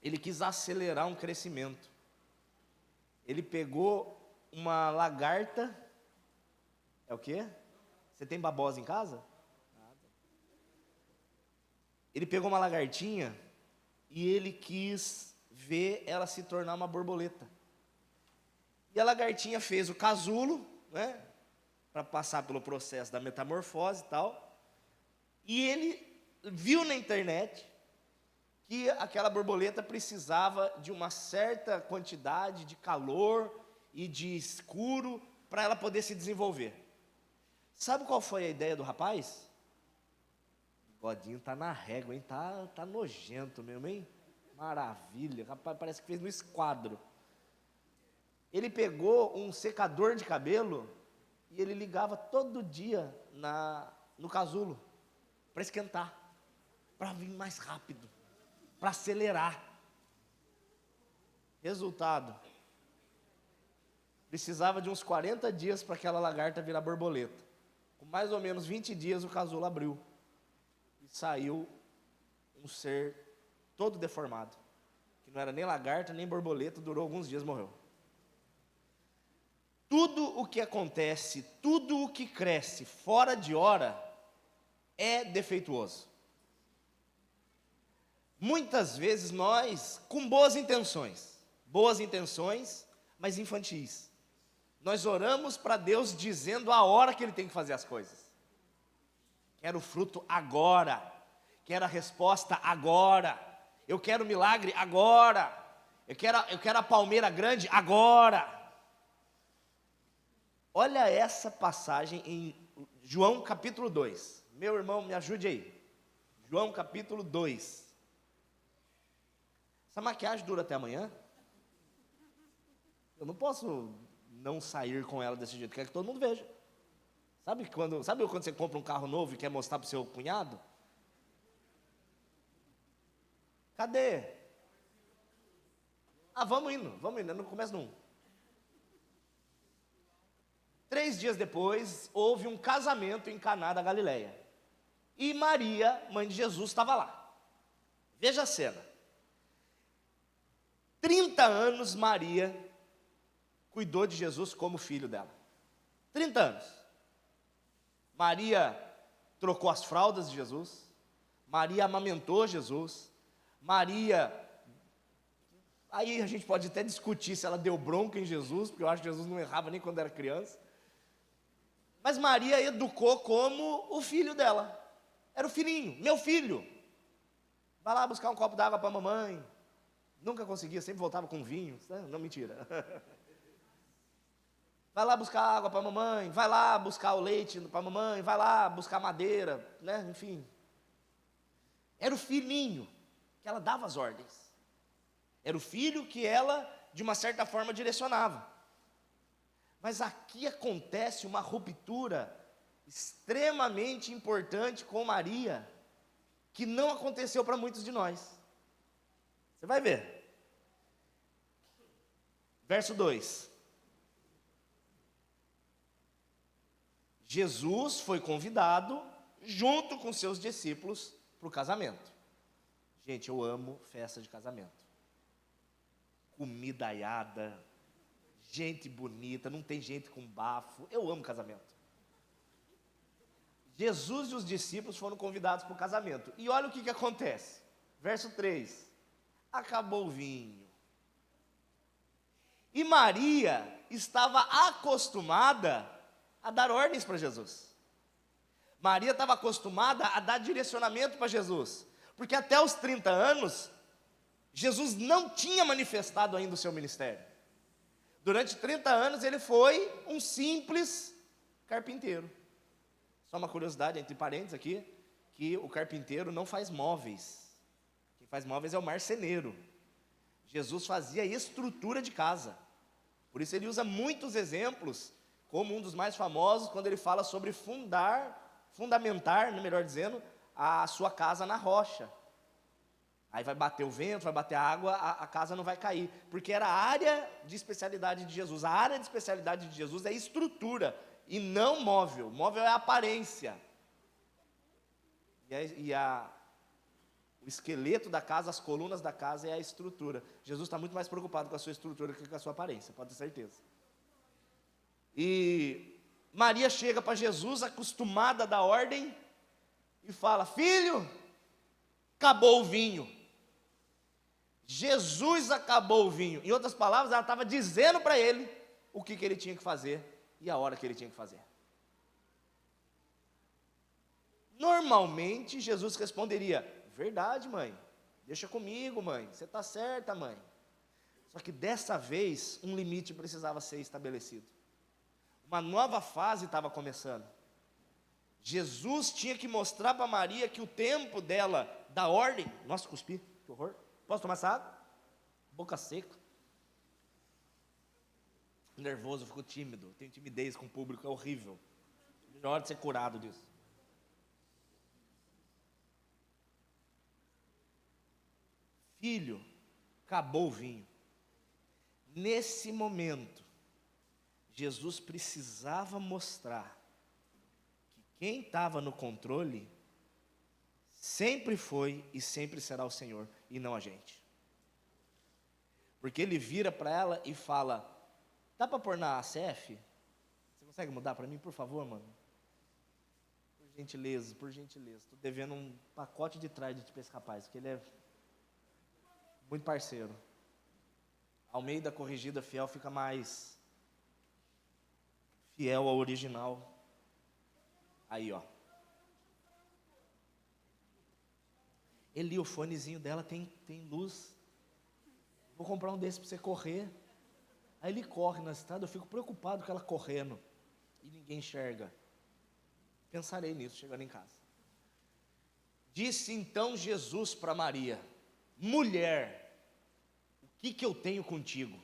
ele quis acelerar um crescimento. Ele pegou uma lagarta. É o quê? Você tem babosa em casa? Nada. Ele pegou uma lagartinha e ele quis ver ela se tornar uma borboleta. E a lagartinha fez o casulo, né? Para passar pelo processo da metamorfose e tal. E ele viu na internet que aquela borboleta precisava de uma certa quantidade de calor e de escuro para ela poder se desenvolver. Sabe qual foi a ideia do rapaz? O bigodinho tá na régua, hein? Tá nojento mesmo, hein? Maravilha, o rapaz parece que fez no esquadro. Ele pegou um secador de cabelo e ele ligava todo dia no casulo, para esquentar, para vir mais rápido, para acelerar. Resultado, precisava de uns 40 dias para aquela lagarta virar borboleta. Com mais ou menos 20 dias o casulo abriu e saiu um ser todo deformado, que não era nem lagarta, nem borboleta, durou alguns dias, morreu. Tudo o que acontece, tudo o que cresce fora de hora é defeituoso. Muitas vezes nós, com boas intenções, mas infantis, nós oramos para Deus dizendo a hora que Ele tem que fazer as coisas. Quero o fruto agora, quero a resposta agora, eu quero o milagre agora, eu quero a palmeira grande agora. Olha essa passagem em João capítulo 2. Meu irmão, me ajude aí. João capítulo 2. Essa maquiagem dura até amanhã? Eu não posso não sair com ela desse jeito, quero que todo mundo veja. Sabe quando você compra um carro novo e quer mostrar para o seu cunhado? Cadê? Vamos indo, eu não começo não. 3 dias depois, houve um casamento em Caná da Galileia. E Maria, mãe de Jesus, estava lá. Veja a cena. 30 anos Maria cuidou de Jesus como filho dela. 30 anos. Maria trocou as fraldas de Jesus. Maria amamentou Jesus. Maria... Aí a gente pode até discutir se ela deu bronca em Jesus, porque eu acho que Jesus não errava nem quando era criança. Mas Maria educou como o filho dela. Era o filhinho, meu filho. Vai lá buscar um copo d'água para a mamãe. Nunca conseguia, sempre voltava com vinho. Não, mentira. Vai lá buscar água para a mamãe. Vai lá buscar o leite para a mamãe. Vai lá buscar madeira, né? Enfim. Era o filhinho que ela dava as ordens. Era o filho que ela, de uma certa forma, direcionava. Mas aqui acontece uma ruptura extremamente importante com Maria, que não aconteceu para muitos de nós. Você vai ver. Verso 2. Jesus foi convidado, junto com seus discípulos, para o casamento. Gente, eu amo festa de casamento. Comida aiada, gente bonita, não tem gente com bafo. Eu amo casamento. Jesus e os discípulos foram convidados para o casamento. E olha o que acontece. Verso 3. Acabou o vinho. E Maria estava acostumada a dar ordens para Jesus. Maria estava acostumada a dar direcionamento para Jesus. Porque até os 30 anos, Jesus não tinha manifestado ainda o seu ministério. Durante 30 anos ele foi um simples carpinteiro. Só uma curiosidade, entre parênteses aqui, que o carpinteiro não faz móveis. Quem faz móveis é o marceneiro. Jesus fazia estrutura de casa. Por isso ele usa muitos exemplos, como um dos mais famosos, quando ele fala sobre fundamentar, melhor dizendo, a sua casa na rocha. Aí vai bater o vento, vai bater a água, a casa não vai cair. Porque era a área de especialidade de Jesus. A área de especialidade de Jesus é estrutura e não móvel. Móvel é a aparência. O esqueleto da casa, as colunas da casa é a estrutura. Jesus está muito mais preocupado com a sua estrutura que com a sua aparência, pode ter certeza. E Maria chega para Jesus, acostumada a dar ordem, e fala: filho, acabou o vinho. Jesus acabou o vinho. Em outras palavras, ela estava dizendo para ele o que ele tinha que fazer e a hora que ele tinha que fazer. Normalmente, Jesus responderia: verdade, mãe, deixa comigo, mãe, você está certa, mãe. Só que dessa vez, um limite precisava ser estabelecido. Uma nova fase estava começando. Jesus tinha que mostrar para Maria que o tempo dela, da ordem... Nossa, cuspi, que horror. Posso tomar essa água? Boca seca. Nervoso, fico tímido. Tenho timidez com o público, é horrível. Na hora de ser curado disso. filho, acabou o vinho. Nesse momento, Jesus precisava mostrar que quem estava no controle sempre foi e sempre será o Senhor e não a gente. Porque ele vira para ela e fala: dá para pôr na ACF? Você consegue mudar para mim, por favor, mano? Por gentileza, por gentileza. Estou devendo um pacote de Trident para esse rapaz, porque ele é muito parceiro. Almeida corrigida fiel fica mais fiel ao original. Aí, ó. Eli, o fonezinho dela tem luz. Vou comprar um desse para você correr. Aí ele corre na estrada, eu fico preocupado com ela correndo. E ninguém enxerga. Pensarei nisso chegando em casa. Disse então Jesus para Maria: mulher, o que eu tenho contigo?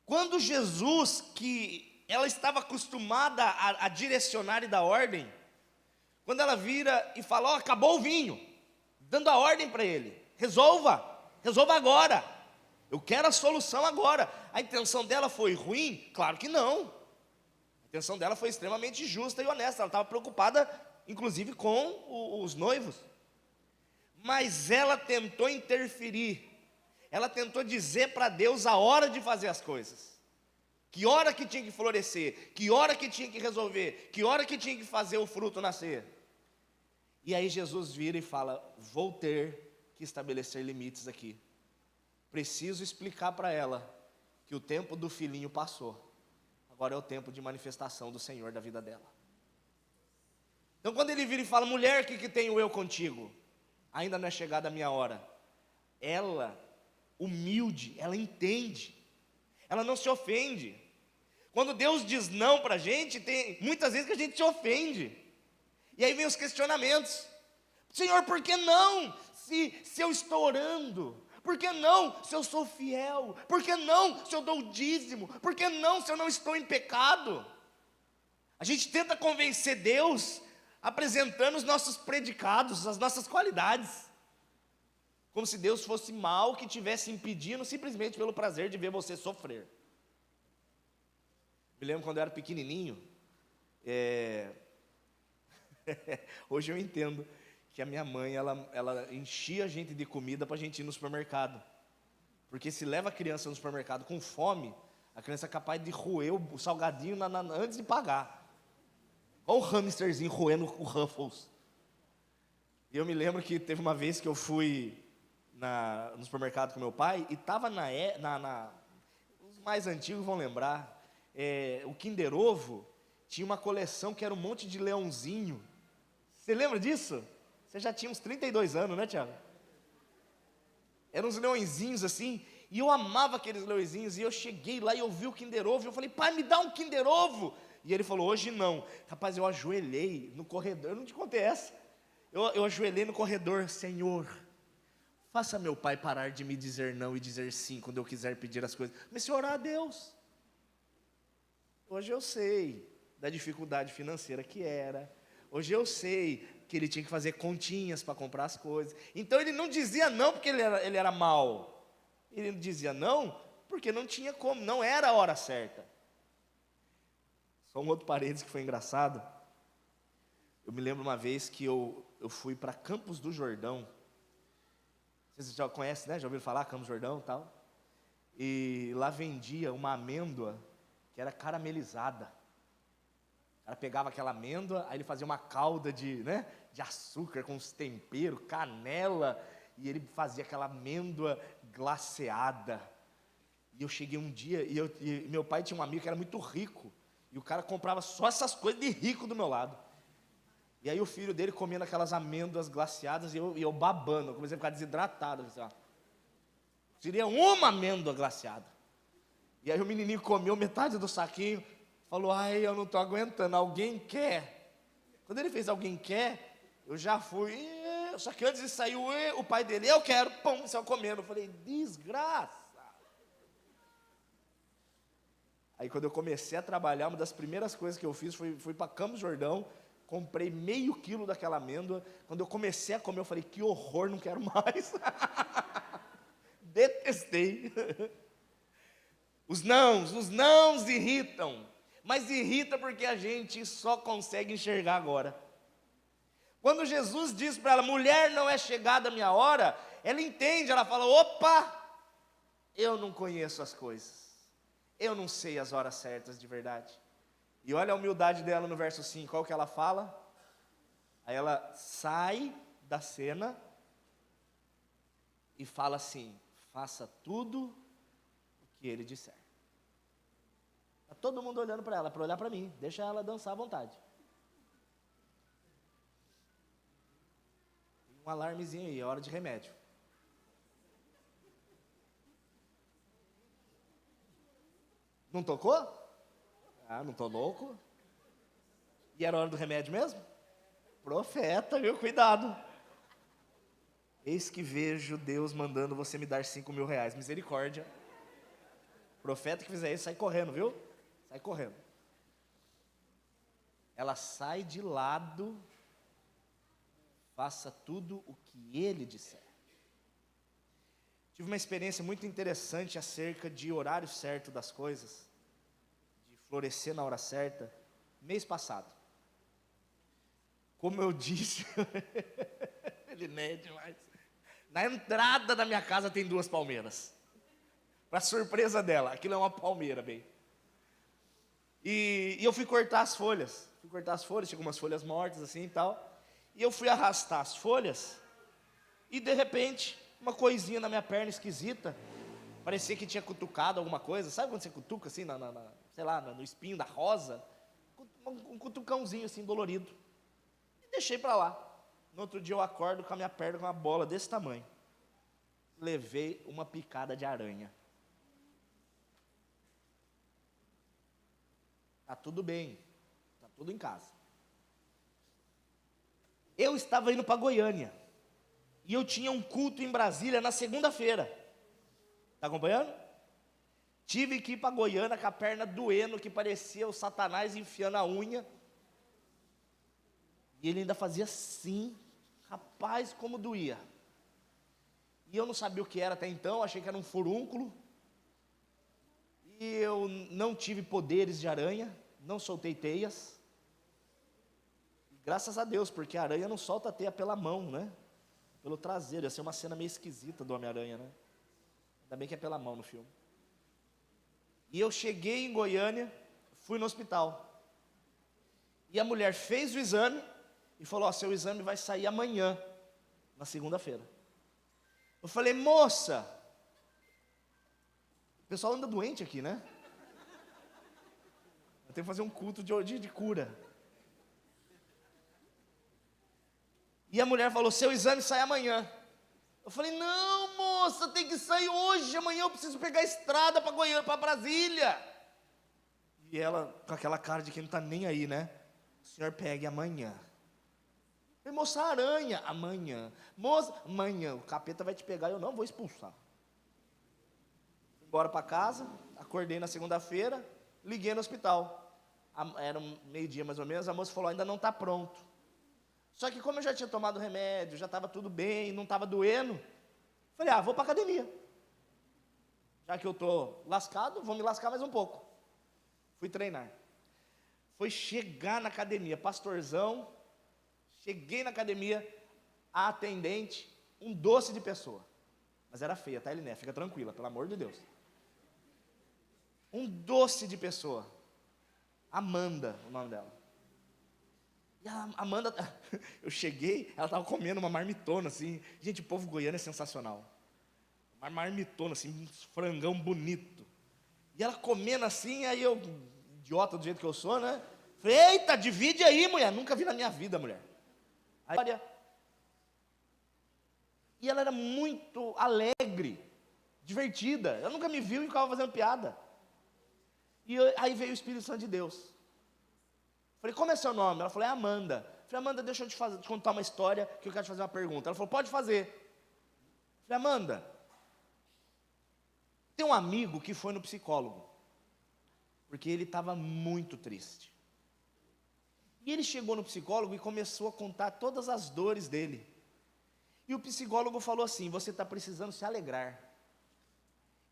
Quando Jesus, que ela estava acostumada a direcionar e dar ordem, quando ela vira e fala: ó, acabou o vinho, dando a ordem para ele: resolva agora, eu quero a solução agora. A intenção dela foi ruim? Claro que não. A intenção dela foi extremamente justa e honesta. Ela estava preocupada, inclusive, com os noivos. Mas ela tentou interferir. Ela tentou dizer para Deus a hora de fazer as coisas. Que hora que tinha que florescer, que hora que tinha que resolver, que hora que tinha que fazer o fruto nascer. E aí Jesus vira e fala: vou ter que estabelecer limites aqui. Preciso explicar para ela que o tempo do filhinho passou. Agora é o tempo de manifestação do Senhor da vida dela. Então quando ele vira e fala: mulher, o que tenho eu contigo? Ainda não é chegada a minha hora. Ela, humilde, ela entende. Ela não se ofende. Quando Deus diz não para a gente, tem muitas vezes que a gente se ofende. E aí vem os questionamentos: Senhor, por que não? Se eu estou orando, por que não se eu sou fiel? Por que não se eu dou o dízimo? Por que não se eu não estou em pecado? A gente tenta convencer Deus apresentando os nossos predicados, as nossas qualidades, como se Deus fosse mal que estivesse impedindo simplesmente pelo prazer de ver você sofrer. Me lembro quando eu era pequenininho, hoje eu entendo que a minha mãe, ela enchia a gente de comida para a gente ir no supermercado. Porque se leva a criança no supermercado com fome, a criança é capaz de roer o salgadinho antes de pagar. Olha o hamsterzinho roendo o Ruffles. E eu me lembro que teve uma vez que eu fui no supermercado com meu pai, e estava os mais antigos vão lembrar, o Kinder Ovo tinha uma coleção que era um monte de leãozinho. Você lembra disso? Você já tinha uns 32 anos, né, Tiago? Eram uns leõezinhos assim, e eu amava aqueles leõezinhos, e eu cheguei lá e eu vi o Kinder Ovo, e eu falei: pai, me dá um Kinder Ovo. E ele falou: hoje não. Rapaz, eu ajoelhei no corredor, eu não te contei essa. Eu ajoelhei no corredor: Senhor, faça meu pai parar de me dizer não e dizer sim quando eu quiser pedir as coisas. Comecei a orar a Deus. Hoje eu sei da dificuldade financeira que era. Hoje eu sei que ele tinha que fazer continhas para comprar as coisas. Então ele não dizia não porque ele era mau. Ele dizia não porque não tinha como, não era a hora certa. Só um outro parênteses que foi engraçado. Eu me lembro uma vez que eu fui para Campos do Jordão. Vocês já conhecem, né? Já ouviram falar Campos do Jordão e tal? E lá vendia uma amêndoa que era caramelizada. O cara pegava aquela amêndoa, aí ele fazia uma calda de açúcar com os temperos, canela, e ele fazia aquela amêndoa glaceada. E eu cheguei um dia, e meu pai tinha um amigo que era muito rico, e o cara comprava só essas coisas de rico do meu lado. E aí o filho dele comendo aquelas amêndoas glaceadas, e eu babando, eu comecei a ficar desidratado. Assim, ó. Seria uma amêndoa glaceada. E aí o menininho comeu metade do saquinho, falou: ai, eu não estou aguentando, alguém quer? Quando ele fez alguém quer, eu já fui, só que antes de sair o pai dele: eu quero, pum, saiu comendo. Eu falei: desgraça. Aí quando eu comecei a trabalhar, uma das primeiras coisas que eu fiz foi para Campos do Jordão, comprei meio quilo daquela amêndoa. Quando eu comecei a comer, eu falei, que horror, não quero mais. Detestei. Os nãos irritam. Mas irrita porque a gente só consegue enxergar agora. Quando Jesus diz para ela, mulher, não é chegada a minha hora, ela entende, ela fala, opa, eu não conheço as coisas. Eu não sei as horas certas de verdade. E olha a humildade dela no verso 5, qual que ela fala? Aí ela sai da cena e fala assim, faça tudo o que ele disser. Está todo mundo olhando para ela, para olhar para mim, deixa ela dançar à vontade. Tem um alarmezinho aí, é hora de remédio. Não tocou? Ah, não tô louco. E era hora do remédio mesmo? Profeta, viu? Cuidado. Eis que vejo Deus mandando você me dar 5.000 reais. Misericórdia. Profeta que fizer isso, sai correndo, viu? Sai correndo. Ela sai de lado. Faça tudo o que ele disser. Tive uma experiência muito interessante acerca de horário certo das coisas, de florescer na hora certa, mês passado. Como eu disse, ele não é demais. Na entrada da minha casa tem 2 palmeiras. Para surpresa dela, aquilo é uma palmeira, bem. E eu fui cortar as folhas. Tinha algumas folhas mortas assim e tal. E eu fui arrastar as folhas. E de repente, uma coisinha na minha perna esquisita. Parecia que tinha cutucado alguma coisa. Sabe quando você cutuca assim, sei lá, no espinho da rosa? Um cutucãozinho assim, dolorido. E deixei para lá. No outro dia eu acordo com a minha perna com uma bola desse tamanho. Levei uma picada de aranha. Tá tudo bem. Tá tudo em casa. Eu estava indo para Goiânia. E eu tinha um culto em Brasília na segunda-feira. Está acompanhando? Tive que ir para Goiânia com a perna doendo, que parecia o Satanás enfiando a unha. E ele ainda fazia assim, rapaz, como doía. E eu não sabia o que era até então, achei que era um furúnculo. E eu não tive poderes de aranha, não soltei teias. Graças a Deus, porque a aranha não solta a teia pela mão, né? Pelo traseiro, ia ser uma cena meio esquisita do Homem-Aranha, né? Ainda bem que é pela mão no filme. E eu cheguei em Goiânia, fui no hospital. E a mulher fez o exame e falou, ó, seu exame vai sair amanhã, na segunda-feira. Eu falei, moça, o pessoal anda doente aqui, né? Eu tenho que fazer um culto de cura. E a mulher falou, seu exame sai amanhã. Eu falei, não, moça, tem que sair hoje. Amanhã eu preciso pegar a estrada para Goiânia, para Brasília. E ela, com aquela cara de quem não está nem aí, né? O senhor pegue amanhã. Eu falei, moça, aranha, amanhã. Moça, amanhã, o capeta vai te pegar e eu não vou expulsar. Fui embora para casa, acordei na segunda-feira, liguei no hospital. Era meio-dia mais ou menos, a moça falou, ainda não está pronto. Só que como eu já tinha tomado remédio, já estava tudo bem, não estava doendo, falei, vou para a academia. Já que eu estou lascado, vou me lascar mais um pouco. Fui treinar. Foi chegar na academia, pastorzão, cheguei na academia, a atendente, um doce de pessoa. Mas era feia, tá, Eliné? Fica tranquila, pelo amor de Deus. Um doce de pessoa. Amanda, o nome dela. E a Amanda, eu cheguei, ela estava comendo uma marmitona, assim. Gente, o povo goiano é sensacional. Uma marmitona, assim, um frangão bonito. E ela comendo assim, aí eu, idiota do jeito que eu sou, né? Falei, eita, divide aí, mulher. Nunca vi na minha vida, mulher. Aí, e ela era muito alegre, divertida. Ela nunca me viu e ficava fazendo piada. E aí veio o Espírito Santo de Deus. Falei, como é seu nome? Ela falou, é Amanda. Falei, Amanda, deixa eu te contar uma história que eu quero te fazer uma pergunta. Ela falou, pode fazer. Falei, Amanda, tem um amigo que foi no psicólogo, porque ele estava muito triste. E ele chegou no psicólogo e começou a contar todas as dores dele. E o psicólogo falou assim: você está precisando se alegrar.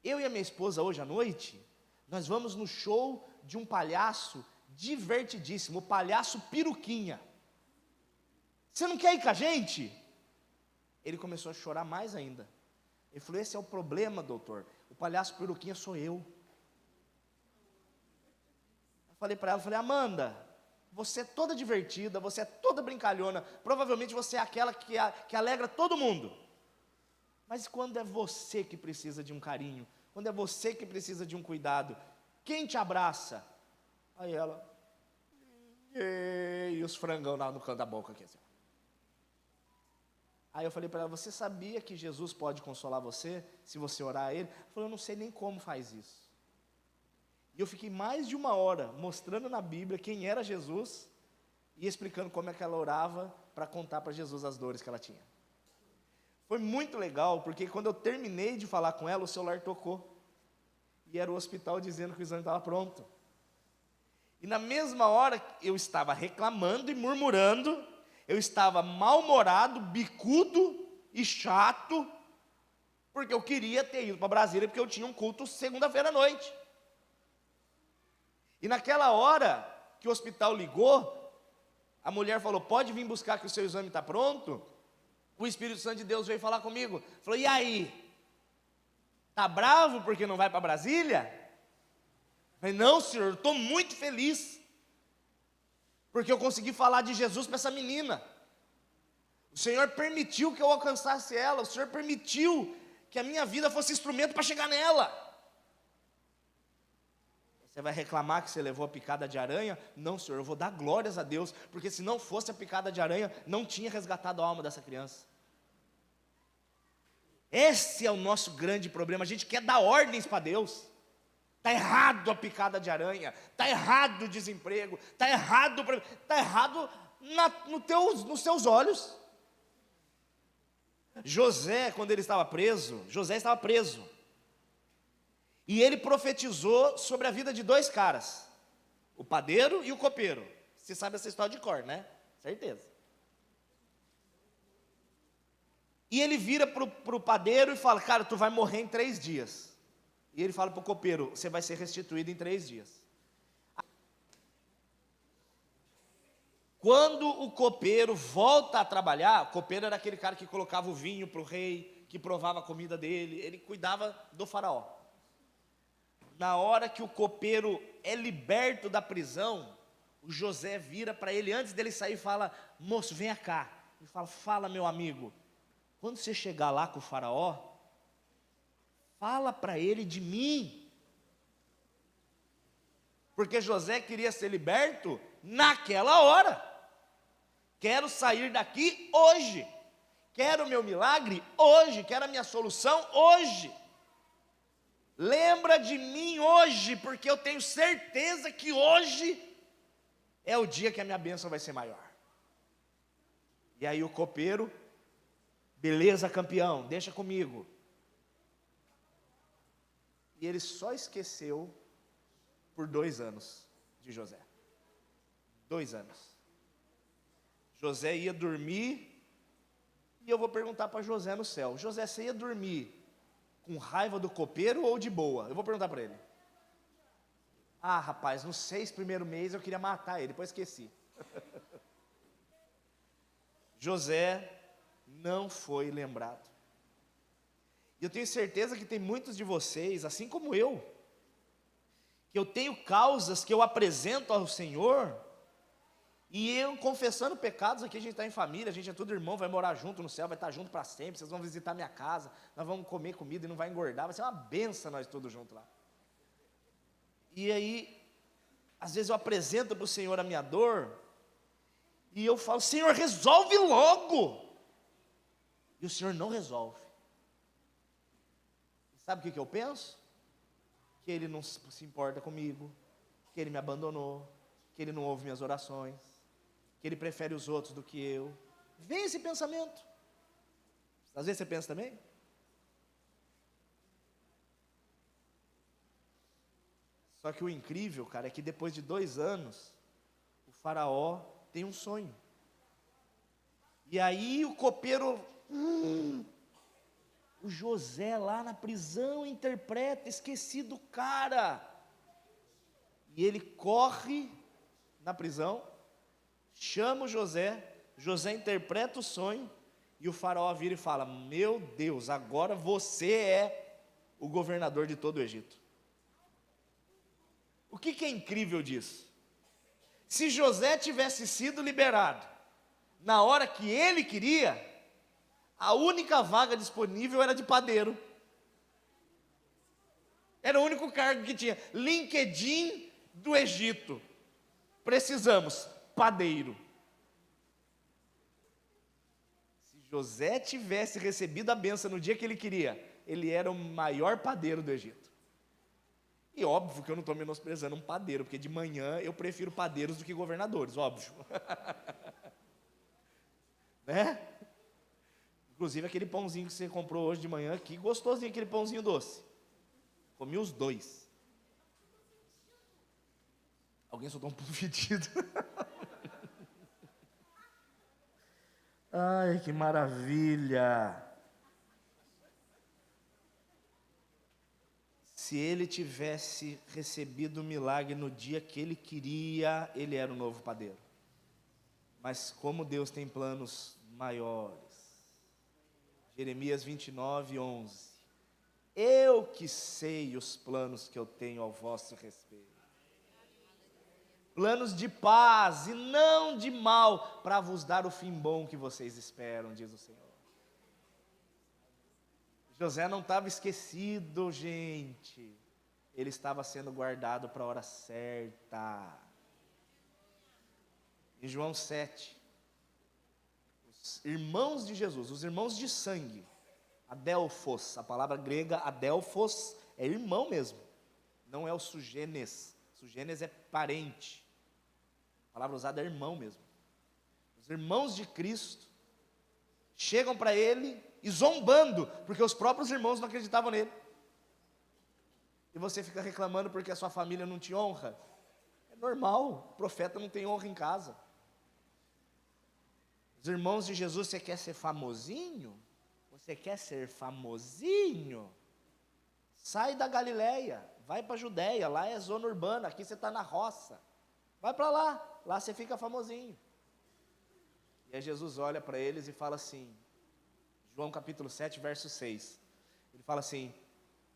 Eu e a minha esposa, hoje à noite, nós vamos no show de um palhaço divertidíssimo, o palhaço Peruquinha. Você não quer ir com a gente? Ele começou a chorar mais ainda. Ele falou: esse é o problema, doutor. O palhaço Peruquinha sou eu. Eu falei para ela, Amanda, você é toda divertida, você é toda brincalhona, provavelmente você é aquela que alegra todo mundo. Mas quando é você que precisa de um carinho, quando é você que precisa de um cuidado, quem te abraça? Aí ela, e os frangão lá no canto da boca aqui assim. Aí eu falei para ela: você sabia que Jesus pode consolar você, se você orar a Ele? Ela falou: eu não sei nem como faz isso. E eu fiquei mais de 1 hora mostrando na Bíblia quem era Jesus e explicando como é que ela orava para contar para Jesus as dores que ela tinha. Foi muito legal, porque quando eu terminei de falar com ela, o celular tocou. E era o hospital dizendo que o exame estava pronto. E na mesma hora eu estava reclamando e murmurando, eu estava mal-humorado, bicudo e chato, porque eu queria ter ido para Brasília, porque eu tinha um culto segunda-feira à noite. E naquela hora que o hospital ligou, a mulher falou: pode vir buscar que o seu exame está pronto. O Espírito Santo de Deus veio falar comigo, falou: e aí? Está bravo porque não vai para Brasília? Eu falei: não, senhor, eu estou muito feliz, porque eu consegui falar de Jesus para essa menina. O Senhor permitiu que eu alcançasse ela, o Senhor permitiu que a minha vida fosse instrumento para chegar nela. Você vai reclamar que você levou a picada de aranha? Não, senhor, eu vou dar glórias a Deus, porque se não fosse a picada de aranha, não tinha resgatado a alma dessa criança. Esse é o nosso grande problema, a gente quer dar ordens para Deus. Está errado a picada de aranha, está errado o desemprego, está errado nos seus olhos. José, quando ele estava preso, e ele profetizou sobre a vida de 2 caras, o padeiro e o copeiro. Você sabe essa história de cor, né? Certeza. E ele vira para o padeiro e fala: cara, tu vai morrer em 3 dias. E ele fala para o copeiro: você vai ser restituído em 3 dias. Quando o copeiro volta a trabalhar, o copeiro era aquele cara que colocava o vinho para o rei, que provava a comida dele, ele cuidava do faraó. Na hora que o copeiro é liberto da prisão, o José vira para ele, antes dele sair, e fala: moço, venha cá. Ele fala: fala, meu amigo, quando você chegar lá com o faraó, fala para ele de mim. Porque José queria ser liberto naquela hora. Quero sair daqui hoje. Quero o meu milagre hoje. Quero a minha solução hoje. Lembra de mim hoje, porque eu tenho certeza que hoje é o dia que a minha bênção vai ser maior. E aí o copeiro: beleza, campeão, deixa comigo. E ele só esqueceu por 2 anos de José. 2 anos. José ia dormir, e eu vou perguntar para José no céu: José, você ia dormir com raiva do copeiro ou de boa? Eu vou perguntar para ele. Ah, rapaz, nos 6 primeiros meses eu queria matar ele, depois esqueci. José não foi lembrado. E eu tenho certeza que tem muitos de vocês, assim como eu, que eu tenho causas que eu apresento ao Senhor, e eu confessando pecados. Aqui a gente está em família, a gente é tudo irmão, vai morar junto no céu, vai estar junto para sempre, vocês vão visitar minha casa, nós vamos comer comida e não vai engordar, vai ser uma benção nós todos juntos lá. E aí, às vezes eu apresento para o Senhor a minha dor, e eu falo: Senhor, resolve logo. E o Senhor não resolve. Sabe o que eu penso? Que Ele não se importa comigo, que Ele me abandonou, que Ele não ouve minhas orações, que Ele prefere os outros do que eu. Vem esse pensamento. Às vezes você pensa também? Só que o incrível, cara, é que depois de 2 anos, o faraó tem um sonho. E aí o copeiro, o José lá na prisão interpreta, esqueci do cara. E ele corre na prisão, chama o José, José interpreta o sonho, e o faraó vira e fala: meu Deus, agora você é o governador de todo o Egito. O que é incrível disso? Se José tivesse sido liberado na hora que ele queria, a única vaga disponível era de padeiro. Era o único cargo que tinha. LinkedIn do Egito. Precisamos, padeiro. Se José tivesse recebido a bênção no dia que ele queria, ele era o maior padeiro do Egito. E óbvio que eu não estou menosprezando um padeiro, porque de manhã eu prefiro padeiros do que governadores, óbvio. Né? Inclusive aquele pãozinho que você comprou hoje de manhã, que gostosinho aquele pãozinho doce. Comi os 2. Alguém soltou um pedido. Ai, que maravilha. Se ele tivesse recebido o milagre no dia que ele queria, ele era o novo padeiro. Mas como Deus tem planos maiores. Jeremias 29:11. Eu que sei os planos que eu tenho ao vosso respeito. Planos de paz e não de mal, para vos dar o fim bom que vocês esperam, diz o Senhor. José não estava esquecido, gente. Ele estava sendo guardado para a hora certa. Em João 7, os irmãos de Jesus, os irmãos de sangue, Adelphos, a palavra grega Adelphos é irmão mesmo, não é o sugênes. Sugênes é parente. A palavra usada é irmão mesmo. Os irmãos de Cristo chegam para ele e zombando, porque os próprios irmãos não acreditavam nele. E você fica reclamando porque a sua família não te honra. É normal, o profeta não tem honra em casa. Os irmãos de Jesus, você quer ser famosinho? Você quer ser famosinho? Sai da Galileia, vai para a Judéia, lá é zona urbana, aqui você está na roça. Vai para lá, lá você fica famosinho. E aí Jesus olha para eles e fala assim, João capítulo 7, verso 6. Ele fala assim: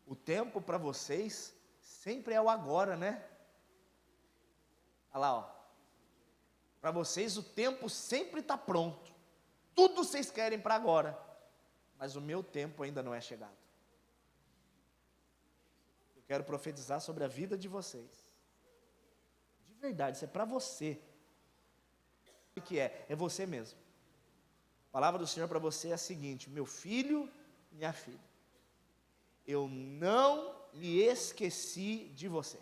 o tempo para vocês sempre é o agora, né? Olha lá, ó. Para vocês o tempo sempre está pronto. Tudo vocês querem para agora. Mas o meu tempo ainda não é chegado. Eu quero profetizar sobre a vida de vocês. De verdade, isso é para você. O que é? É você mesmo. A palavra do Senhor para você é a seguinte: meu filho, minha filha, eu não me esqueci de você.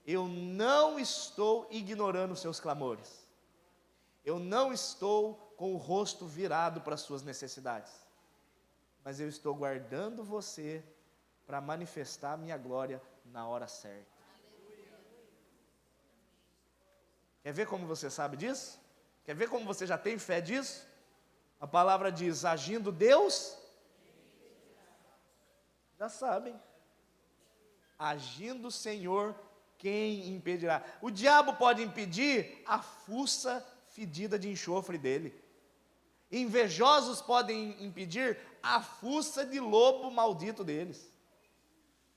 Eu não estou ignorando os seus clamores. Eu não estou com o rosto virado para as suas necessidades. Mas eu estou guardando você para manifestar a minha glória na hora certa. Quer ver como você sabe disso? Quer ver como você já tem fé disso? A palavra diz: agindo Deus, já sabem. Agindo o Senhor, quem impedirá? O diabo pode impedir a fuça fedida de enxofre dele. Invejosos podem impedir a fuça de lobo maldito deles.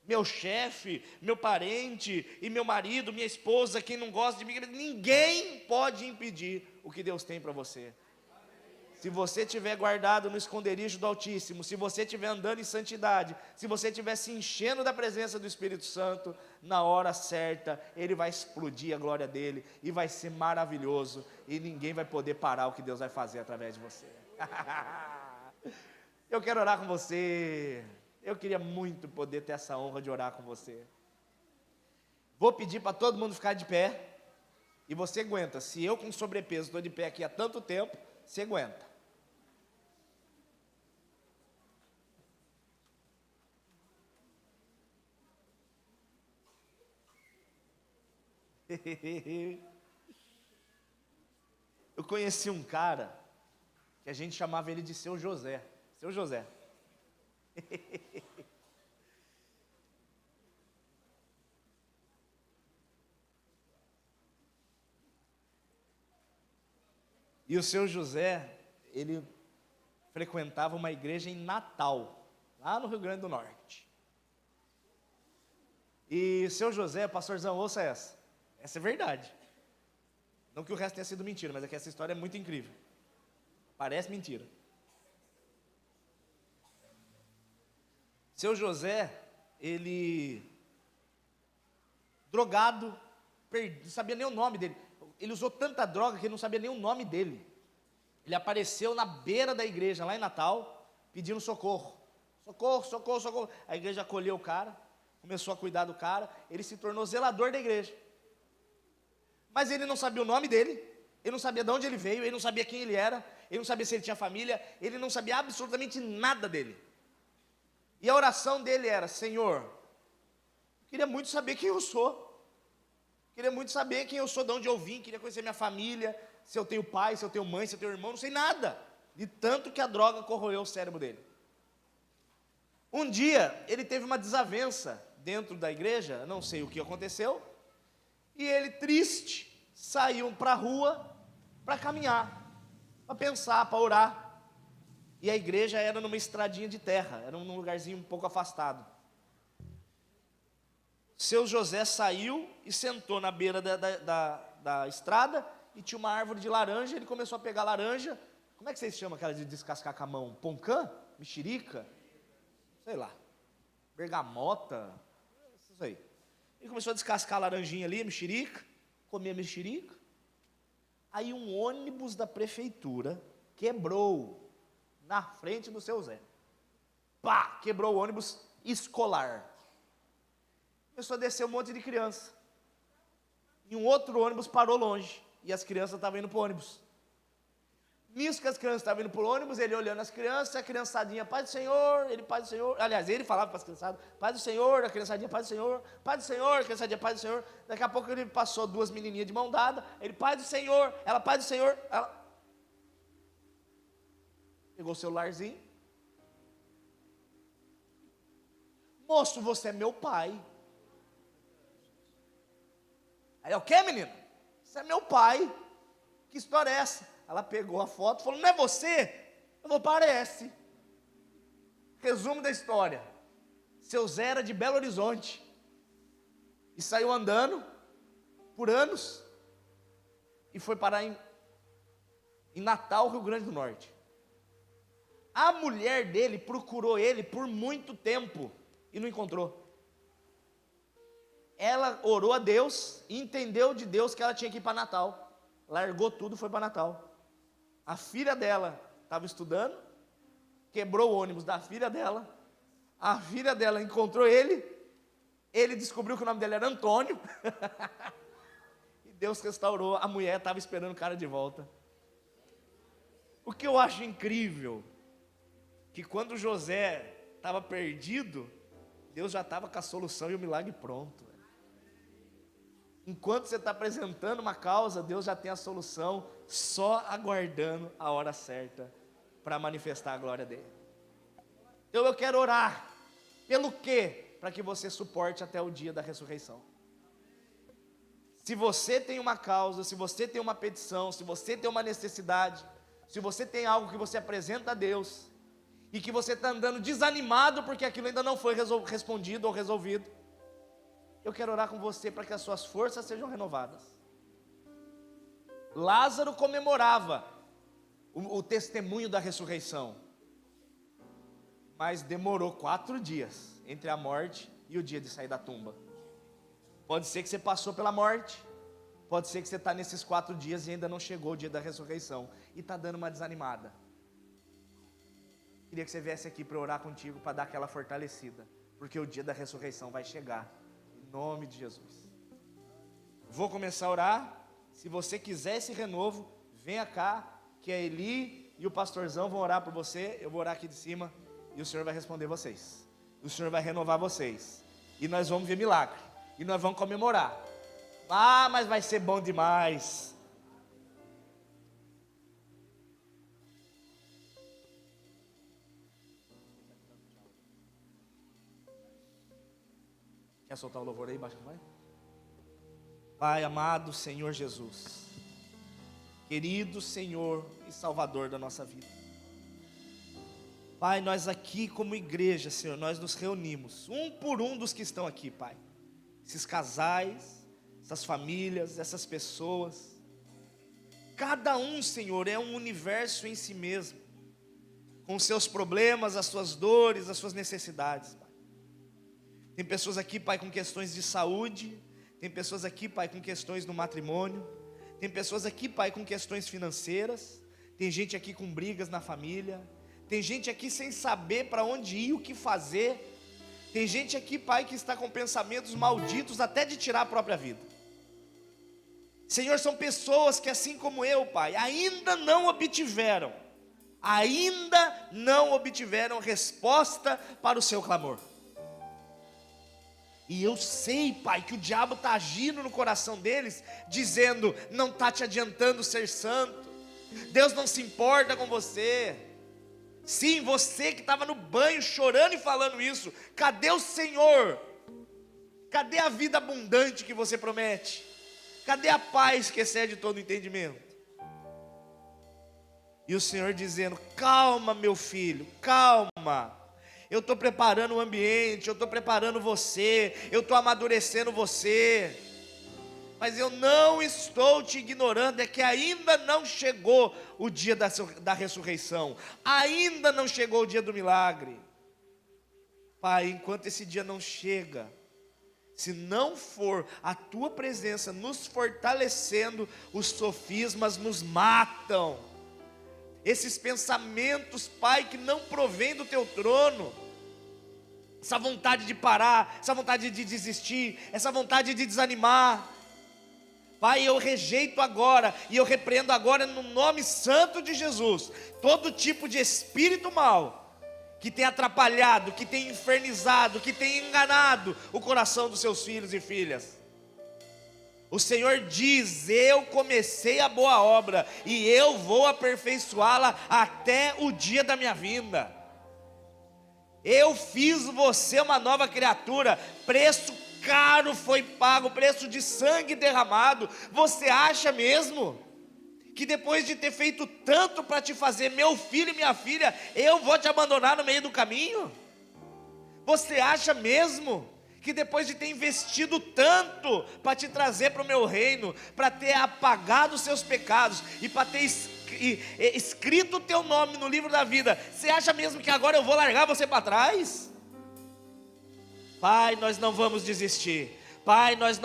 Meu chefe, meu parente e meu marido, minha esposa, quem não gosta de mim, ninguém pode impedir o que Deus tem para você. Se você estiver guardado no esconderijo do Altíssimo, se você estiver andando em santidade, se você estiver se enchendo da presença do Espírito Santo, na hora certa, Ele vai explodir a glória dEle, e vai ser maravilhoso, e ninguém vai poder parar o que Deus vai fazer através de você. Eu quero orar com você, eu queria muito poder ter essa honra de orar com você. Vou pedir para todo mundo ficar de pé, e você aguenta. Se eu com sobrepeso estou de pé aqui há tanto tempo, você aguenta. conheci um cara que a gente chamava ele de Seu José. Seu José. E o Seu José, ele frequentava uma igreja em Natal, lá no Rio Grande do Norte. E Seu José, pastorzão, ouça essa. Essa é verdade. Não que o resto tenha sido mentira, mas é que essa história é muito incrível. Parece mentira. Seu José, ele drogado, não sabia nem o nome dele. Ele usou tanta droga que ele não sabia nem o nome dele. Ele apareceu na beira da igreja, lá em Natal, pedindo socorro. Socorro, socorro, socorro. A igreja acolheu o cara, começou a cuidar do cara, ele se tornou zelador da igreja. Mas ele não sabia o nome dele, ele não sabia de onde ele veio, ele não sabia quem ele era, ele não sabia se ele tinha família, ele não sabia absolutamente nada dele. E a oração dele era: Senhor, eu queria muito saber quem eu sou. Queria muito saber quem eu sou, de onde eu vim, queria conhecer minha família, se eu tenho pai, se eu tenho mãe, se eu tenho irmão, não sei nada. De tanto que a droga corroeu o cérebro dele. Um dia, ele teve uma desavença dentro da igreja, não sei o que aconteceu, e ele, triste, saiu para a rua para caminhar, para pensar, para orar. E a igreja era numa estradinha de terra, era num lugarzinho um pouco afastado. Seu José saiu e sentou na beira da estrada, e tinha uma árvore de laranja. Ele começou a pegar laranja. Como é que vocês chamam aquela de descascar com a mão? Poncã? Mexerica? Sei lá. Bergamota? Isso aí. Ele começou a descascar a laranjinha ali, mexerica, comia mexerica. Aí um ônibus da prefeitura quebrou na frente do seu Zé. Pá! Quebrou o ônibus escolar. Começou a descer um monte de criança. E um outro ônibus parou longe. E as crianças estavam indo para o ônibus. Nisso que as crianças estavam indo para o ônibus, ele olhando as crianças, a criançadinha, Pai do Senhor, ele, Pai do Senhor. Aliás, ele falava para as criançadas, Pai do Senhor, a criançadinha, Pai do Senhor, Pai do Senhor, a criançadinha, Pai do Senhor. Daqui a pouco ele passou duas menininhas de mão dada, ele, Pai do Senhor, ela, Pai do Senhor, ela pegou o celularzinho. Moço, você é meu pai. Aí, o que, menino? Você é meu pai. Que história é essa? Ela pegou a foto e falou: não é você? Eu falei: parece. Resumo da história: seu Zé era de Belo Horizonte e saiu andando por anos e foi parar em Natal, Rio Grande do Norte. A mulher dele procurou ele por muito tempo e não encontrou. Ela orou a Deus e entendeu de Deus que ela tinha que ir para Natal. Largou tudo e foi para Natal. A filha dela estava estudando, quebrou o ônibus da filha dela. A filha dela encontrou ele. Ele descobriu que o nome dele era Antônio. E Deus restaurou. A mulher estava esperando o cara de volta. O que eu acho incrível, que quando José estava perdido, Deus já estava com a solução e o milagre pronto. Enquanto você está apresentando uma causa, Deus já tem a solução, só aguardando a hora certa para manifestar a glória dele. Então eu quero orar. Pelo quê? Para que você suporte até o dia da ressurreição. Se você tem uma causa, se você tem uma petição, se você tem uma necessidade, se você tem algo que você apresenta a Deus, e que você está andando desanimado porque aquilo ainda não foi respondido ou resolvido, eu quero orar com você para que as suas forças sejam renovadas. Lázaro comemorava o testemunho da ressurreição, mas demorou 4 dias entre a morte e o dia de sair da tumba. Pode ser que você passou pela morte, pode ser que você está nesses 4 dias e ainda não chegou o dia da ressurreição e está dando uma desanimada. Queria que você viesse aqui para orar contigo, para dar aquela fortalecida, porque o dia da ressurreição vai chegar. Em nome de Jesus. Vou começar a orar. Se você quiser esse renovo, venha cá, que a Eli e o pastorzão vão orar por você. Eu vou orar aqui de cima e o Senhor vai responder vocês. O Senhor vai renovar vocês. E nós vamos ver milagre. E nós vamos comemorar. Ah, mas vai ser bom demais. Quer soltar o louvor aí, baixa, vai? Pai amado Senhor Jesus, querido Senhor e Salvador da nossa vida. Pai, nós aqui como igreja, Senhor, nós nos reunimos, um por um dos que estão aqui, Pai. Esses casais, essas famílias, essas pessoas. Cada um, Senhor, é um universo em si mesmo, com os seus problemas, as suas dores, as suas necessidades, Pai. Tem pessoas aqui, Pai, com questões de saúde. Tem pessoas aqui, Pai, com questões no matrimônio. Tem pessoas aqui, Pai, com questões financeiras. Tem gente aqui com brigas na família. Tem gente aqui sem saber para onde ir, o que fazer. Tem gente aqui, Pai, que está com pensamentos malditos até de tirar a própria vida. Senhor, são pessoas que assim como eu, Pai, ainda não obtiveram resposta para o seu clamor. E eu sei, Pai, que o diabo está agindo no coração deles, dizendo, não está te adiantando ser santo, Deus não se importa com você. Sim, você que estava no banho chorando e falando isso, cadê o Senhor? Cadê a vida abundante que você promete? Cadê a paz que excede todo entendimento? E o Senhor dizendo, calma meu filho, calma. Eu estou preparando o ambiente, eu estou preparando você, eu estou amadurecendo você. Mas eu não estou te ignorando, é que ainda não chegou o dia da ressurreição. Ainda não chegou o dia do milagre. Pai, enquanto esse dia não chega, se não for a tua presença nos fortalecendo, os sofismas nos matam. Esses pensamentos, Pai, que não provém do teu trono, essa vontade de parar, essa vontade de desistir, essa vontade de desanimar, Pai, eu rejeito agora, e eu repreendo agora no nome santo de Jesus, todo tipo de espírito mau, que tem atrapalhado, que tem infernizado, que tem enganado o coração dos seus filhos e filhas. O Senhor diz, eu comecei a boa obra, e eu vou aperfeiçoá-la até o dia da minha vinda. Eu fiz você uma nova criatura, preço caro foi pago, preço de sangue derramado. Você acha mesmo que depois de ter feito tanto para te fazer meu filho e minha filha, eu vou te abandonar no meio do caminho? Você acha mesmo que depois de ter investido tanto para te trazer para o meu reino, para ter apagado os seus pecados e para ter escrito o teu nome no livro da vida, você acha mesmo que agora eu vou largar você para trás? Pai, nós não vamos desistir. Pai, nós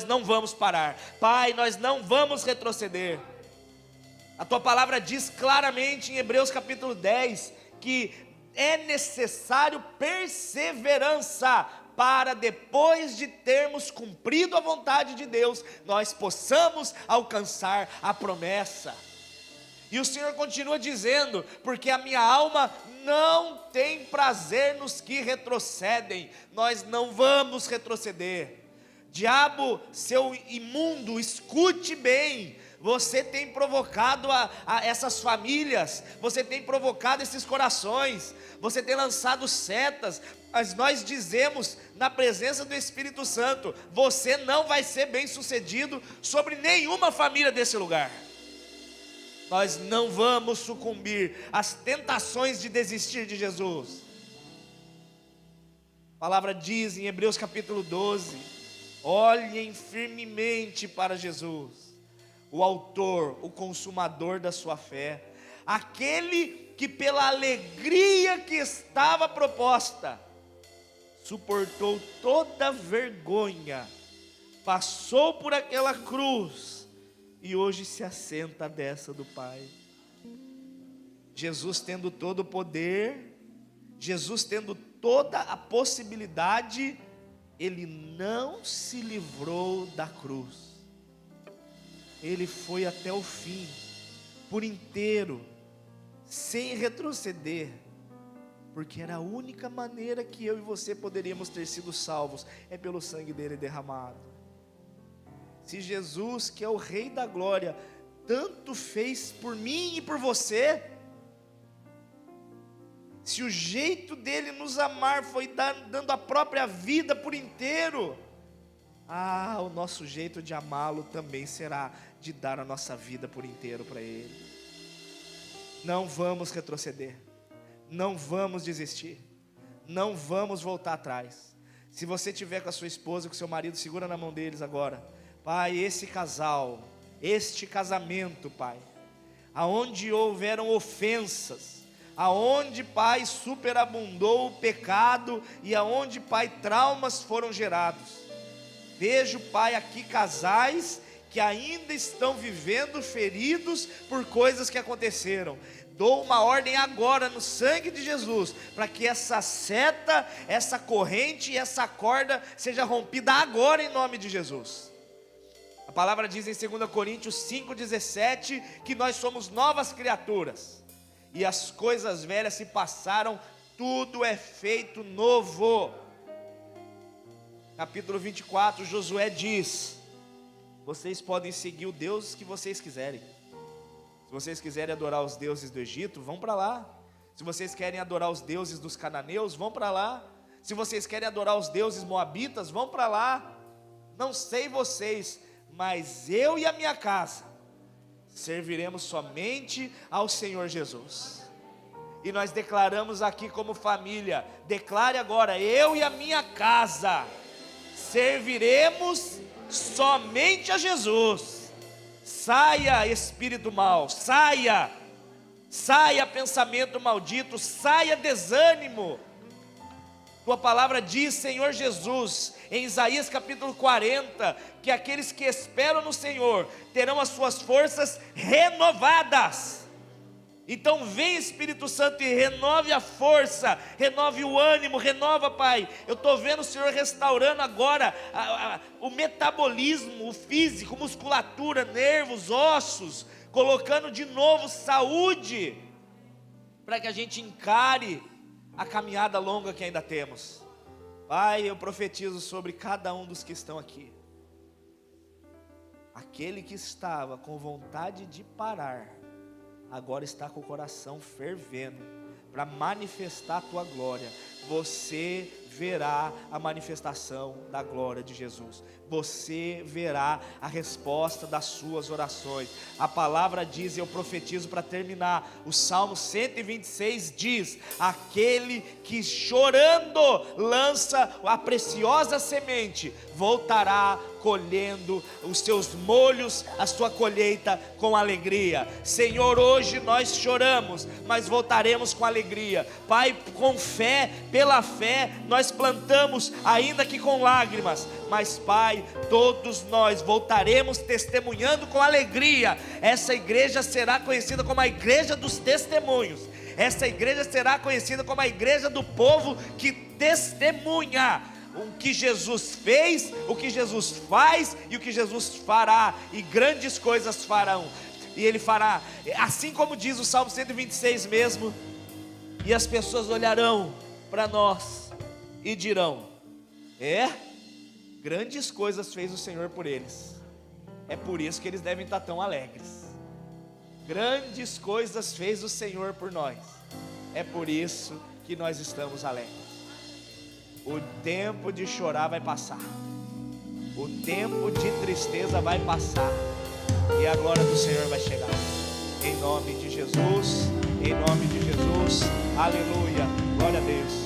não vamos parar. Pai, nós não vamos retroceder. A tua palavra diz claramente em Hebreus capítulo 10 que é necessário perseverança para depois de termos cumprido a vontade de Deus, nós possamos alcançar a promessa. E o Senhor continua dizendo, porque a minha alma não tem prazer nos que retrocedem. Nós não vamos retroceder. Diabo, seu imundo, escute bem. Você tem provocado a essas famílias, você tem provocado esses corações, você tem lançado setas, mas nós dizemos na presença do Espírito Santo, você não vai ser bem sucedido sobre nenhuma família desse lugar. Nós não vamos sucumbir às tentações de desistir de Jesus. A palavra diz em Hebreus capítulo 12, olhem firmemente para Jesus, o autor, o consumador da sua fé, aquele que pela alegria que estava proposta, suportou toda vergonha, passou por aquela cruz, e hoje se assenta à destra do Pai. Jesus tendo todo o poder, Jesus tendo toda a possibilidade, Ele não se livrou da cruz. Ele foi até o fim, por inteiro, sem retroceder, porque era a única maneira que eu e você poderíamos ter sido salvos, é pelo sangue dele derramado. Se Jesus, que é o Rei da Glória, tanto fez por mim e por você, se o jeito dele nos amar foi dando a própria vida por inteiro, o nosso jeito de amá-lo também será de dar a nossa vida por inteiro para ele. Não vamos retroceder, não vamos desistir, não vamos voltar atrás. Se você estiver com a sua esposa, com o seu marido, segura na mão deles agora. Pai, esse casal, este casamento, Pai, aonde houveram ofensas, aonde, Pai, superabundou o pecado, e aonde, Pai, traumas foram gerados. Vejo, Pai, aqui casais que ainda estão vivendo feridos por coisas que aconteceram. Dou uma ordem agora no sangue de Jesus, para que essa seta, essa corrente e essa corda seja rompida agora em nome de Jesus. A palavra diz em 2 Coríntios 5,17 que nós somos novas criaturas, e as coisas velhas se passaram, tudo é feito novo. Capítulo 24, Josué diz: vocês podem seguir o Deus que vocês quiserem. Se vocês quiserem adorar os deuses do Egito, vão para lá. Se vocês querem adorar os deuses dos cananeus, vão para lá. Se vocês querem adorar os deuses moabitas, vão para lá. Não sei vocês, mas eu e a minha casa serviremos somente ao Senhor Jesus. E nós declaramos aqui como família, declare agora: eu e a minha casa serviremos somente a Jesus. Saia espírito mau, saia pensamento maldito, saia desânimo. Tua palavra diz, Senhor Jesus, em Isaías capítulo 40, que aqueles que esperam no Senhor terão as suas forças renovadas. Então vem Espírito Santo e renove a força, renove o ânimo, renova, Pai. Eu estou vendo o Senhor restaurando agora o metabolismo, o físico, musculatura, nervos, ossos, colocando de novo saúde, para que a gente encare a caminhada longa que ainda temos. Pai, eu profetizo sobre cada um dos que estão aqui. Aquele que estava com vontade de parar, agora está com o coração fervendo para manifestar a tua glória. Você verá a manifestação da glória de Jesus. Você verá a resposta das suas orações. A palavra diz, e eu profetizo para terminar, o Salmo 126 diz: aquele que chorando lança a preciosa semente, voltará colhendo os seus molhos, a sua colheita com alegria. Senhor, hoje nós choramos, mas voltaremos com alegria. Pai, com fé, pela fé, nós plantamos, ainda que com lágrimas, mas Pai, todos nós voltaremos testemunhando com alegria. Essa igreja será conhecida como a igreja dos testemunhos. Essa igreja será conhecida como a igreja do povo que testemunha o que Jesus fez, o que Jesus faz e o que Jesus fará, e grandes coisas farão, e Ele fará, assim como diz o Salmo 126 mesmo, e as pessoas olharão para nós e dirão: grandes coisas fez o Senhor por eles. É por isso que eles devem estar tão alegres. Grandes coisas fez o Senhor por nós. É por isso que nós estamos alegres. O tempo de chorar vai passar, o tempo de tristeza vai passar, e a glória do Senhor vai chegar. Em nome de Jesus, em nome de Jesus, aleluia, glória a Deus.